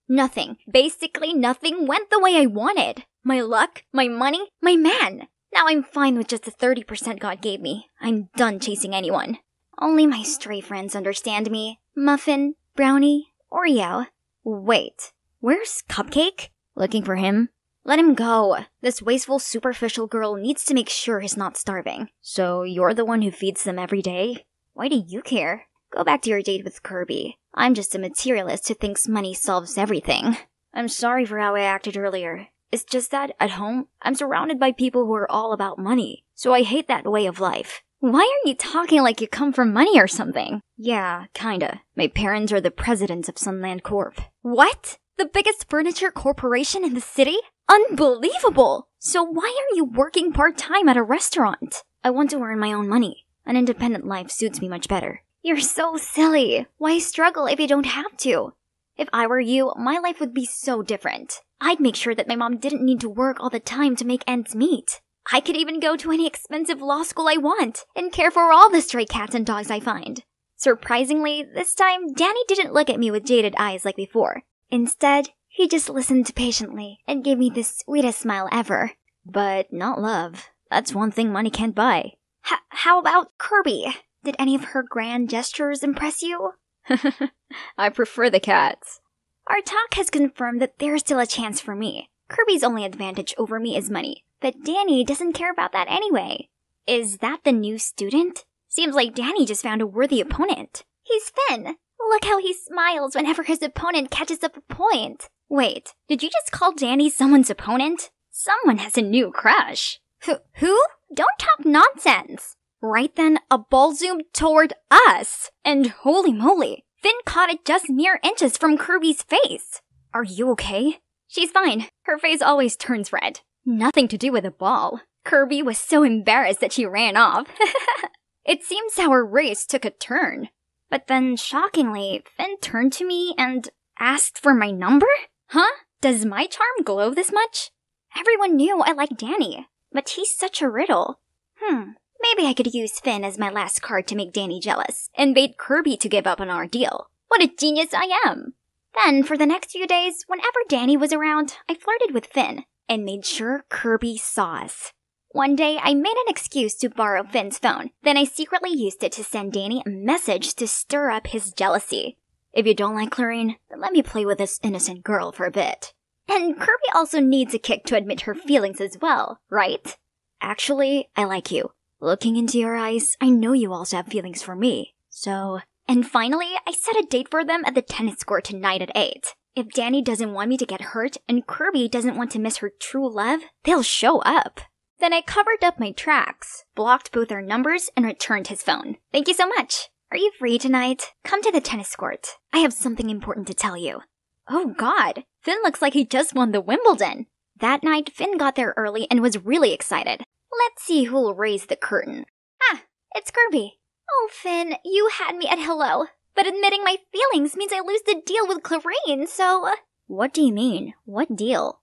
Nothing, basically nothing went the way I wanted. My luck, my money, my man. Now I'm fine with just the 30% God gave me. I'm done chasing anyone. Only my stray friends understand me. Muffin, Brownie, Oreo. Wait, where's Cupcake? Looking for him? Let him go. This wasteful, superficial girl needs to make sure he's not starving. So you're the one who feeds them every day? Why do you care? Go back to your date with Kirby. I'm just a materialist who thinks money solves everything. I'm sorry for how I acted earlier. It's just that, at home, I'm surrounded by people who are all about money. So I hate that way of life. Why are you talking like you come from money or something? Yeah, kinda. My parents are the presidents of Sunland Corp. What? The biggest furniture corporation in the city? Unbelievable! So why are you working part-time at a restaurant? I want to earn my own money. An independent life suits me much better. You're so silly. Why struggle if you don't have to? If I were you, my life would be so different. I'd make sure that my mom didn't need to work all the time to make ends meet. I could even go to any expensive law school I want and care for all the stray cats and dogs I find. Surprisingly, this time, Danny didn't look at me with jaded eyes like before. Instead, he just listened patiently and gave me the sweetest smile ever. But not love. That's one thing money can't buy. How about Kirby? Did any of her grand gestures impress you? I prefer the cats. Our talk has confirmed that there's still a chance for me. Kirby's only advantage over me is money, but Danny doesn't care about that anyway. Is that the new student? Seems like Danny just found a worthy opponent. He's Finn. Look how he smiles whenever his opponent catches up a point. Wait, did you just call Danny someone's opponent? Someone has a new crush. Who? Don't talk nonsense. Right then, a ball zoomed toward us. And holy moly, Finn caught it just mere inches from Kirby's face. Are you okay? She's fine. Her face always turns red. Nothing to do with the ball. Kirby was so embarrassed that she ran off. It seems our race took a turn. But then, shockingly, Finn turned to me and asked for my number? Huh? Does my charm glow this much? Everyone knew I liked Danny, but he's such a riddle. Maybe I could use Finn as my last card to make Danny jealous and bait Kirby to give up on our deal. What a genius I am! Then, for the next few days, whenever Danny was around, I flirted with Finn and made sure Kirby saw us. One day, I made an excuse to borrow Finn's phone. Then I secretly used it to send Danny a message to stir up his jealousy. If you don't like Clarine, then let me play with this innocent girl for a bit. And Kirby also needs a kick to admit her feelings as well, right? Actually, I like you. Looking into your eyes, I know you also have feelings for me. So... And finally, I set a date for them at the tennis court tonight at 8. If Danny doesn't want me to get hurt and Kirby doesn't want to miss her true love, they'll show up. Then I covered up my tracks, blocked both their numbers, and returned his phone. Thank you so much. Are you free tonight? Come to the tennis court. I have something important to tell you. Oh god, Finn looks like he just won the Wimbledon. That night, Finn got there early and was really excited. Let's see who'll raise the curtain. Ah, it's Kirby. Oh, Finn, you had me at hello. But admitting my feelings means I lose the deal with Clarine, so... What do you mean? What deal?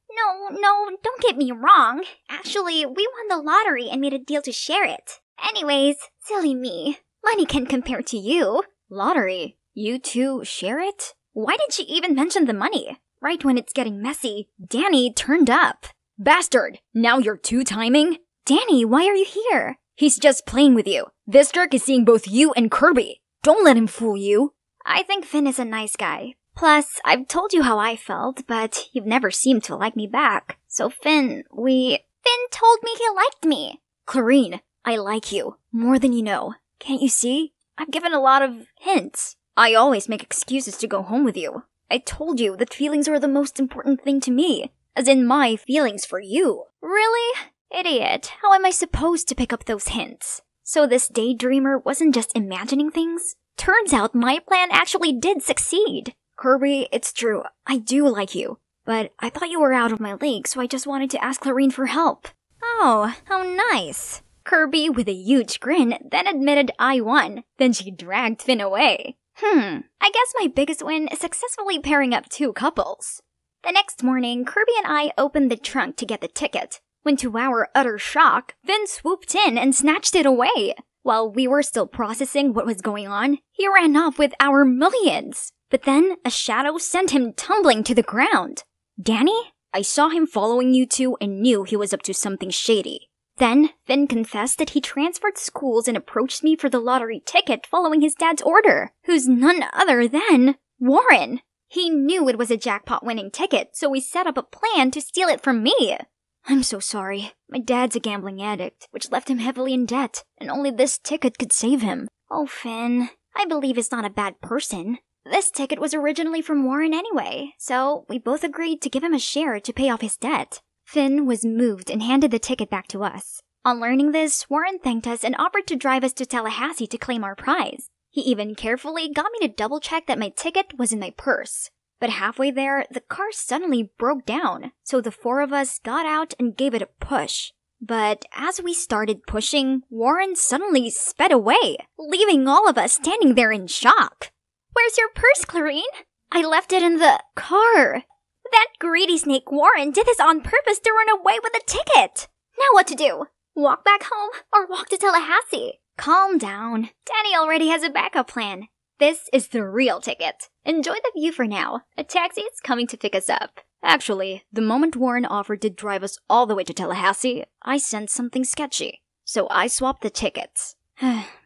No, don't get me wrong. Actually, we won the lottery and made a deal to share it. Anyways, silly me. Money can't compare to you. Lottery? You two share it? Why did she even mention the money? Right when it's getting messy, Danny turned up. Bastard! Now you're two-timing? Danny, why are you here? He's just playing with you. This jerk is seeing both you and Kirby. Don't let him fool you. I think Finn is a nice guy. Plus, I've told you how I felt, but you've never seemed to like me back. So Finn told me he liked me. Clarine, I like you. More than you know. Can't you see? I've given a lot of hints. I always make excuses to go home with you. I told you that feelings are the most important thing to me. As in my feelings for you. Really? Idiot, how am I supposed to pick up those hints? So this daydreamer wasn't just imagining things? Turns out my plan actually did succeed. Kirby, it's true, I do like you. But I thought you were out of my league, so I just wanted to ask Clarine for help. Oh, how nice. Kirby, with a huge grin, then admitted I won. Then she dragged Finn away. I guess my biggest win is successfully pairing up two couples. The next morning, Kirby and I opened the trunk to get the ticket. When to our utter shock, Finn swooped in and snatched it away. While we were still processing what was going on, he ran off with our millions. But then a shadow sent him tumbling to the ground. Danny? I saw him following you two and knew he was up to something shady. Then, Finn confessed that he transferred schools and approached me for the lottery ticket following his dad's order, who's none other than Warren. He knew it was a jackpot-winning ticket, so he set up a plan to steal it from me. I'm so sorry. My dad's a gambling addict, which left him heavily in debt, and only this ticket could save him. Oh, Finn, I believe he's not a bad person. This ticket was originally from Warren anyway, so we both agreed to give him a share to pay off his debt. Finn was moved and handed the ticket back to us. On learning this, Warren thanked us and offered to drive us to Tallahassee to claim our prize. He even carefully got me to double-check that my ticket was in my purse. But halfway there, the car suddenly broke down, so the four of us got out and gave it a push. But as we started pushing, Warren suddenly sped away, leaving all of us standing there in shock. Where's your purse, Clarine? I left it in the car. That greedy snake Warren did this on purpose to run away with the ticket. Now what to do? Walk back home or walk to Tallahassee? Calm down. Danny already has a backup plan. This is the real ticket. Enjoy the view for now. A taxi is coming to pick us up. Actually, the moment Warren offered to drive us all the way to Tallahassee, I sensed something sketchy. So I swapped the tickets.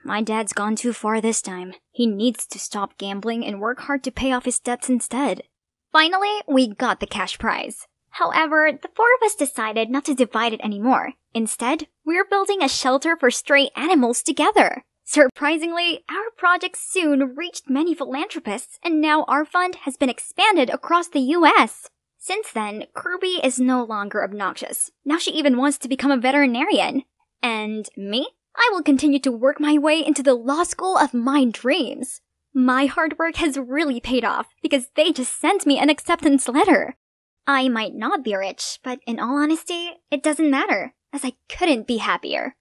My dad's gone too far this time. He needs to stop gambling and work hard to pay off his debts instead. Finally, we got the cash prize. However, the four of us decided not to divide it anymore. Instead, we're building a shelter for stray animals together. Surprisingly, our project soon reached many philanthropists, and now our fund has been expanded across the US. Since then, Kirby is no longer obnoxious. Now she even wants to become a veterinarian. And me? I will continue to work my way into the law school of my dreams. My hard work has really paid off because they just sent me an acceptance letter. I might not be rich, but in all honesty, it doesn't matter, as I couldn't be happier.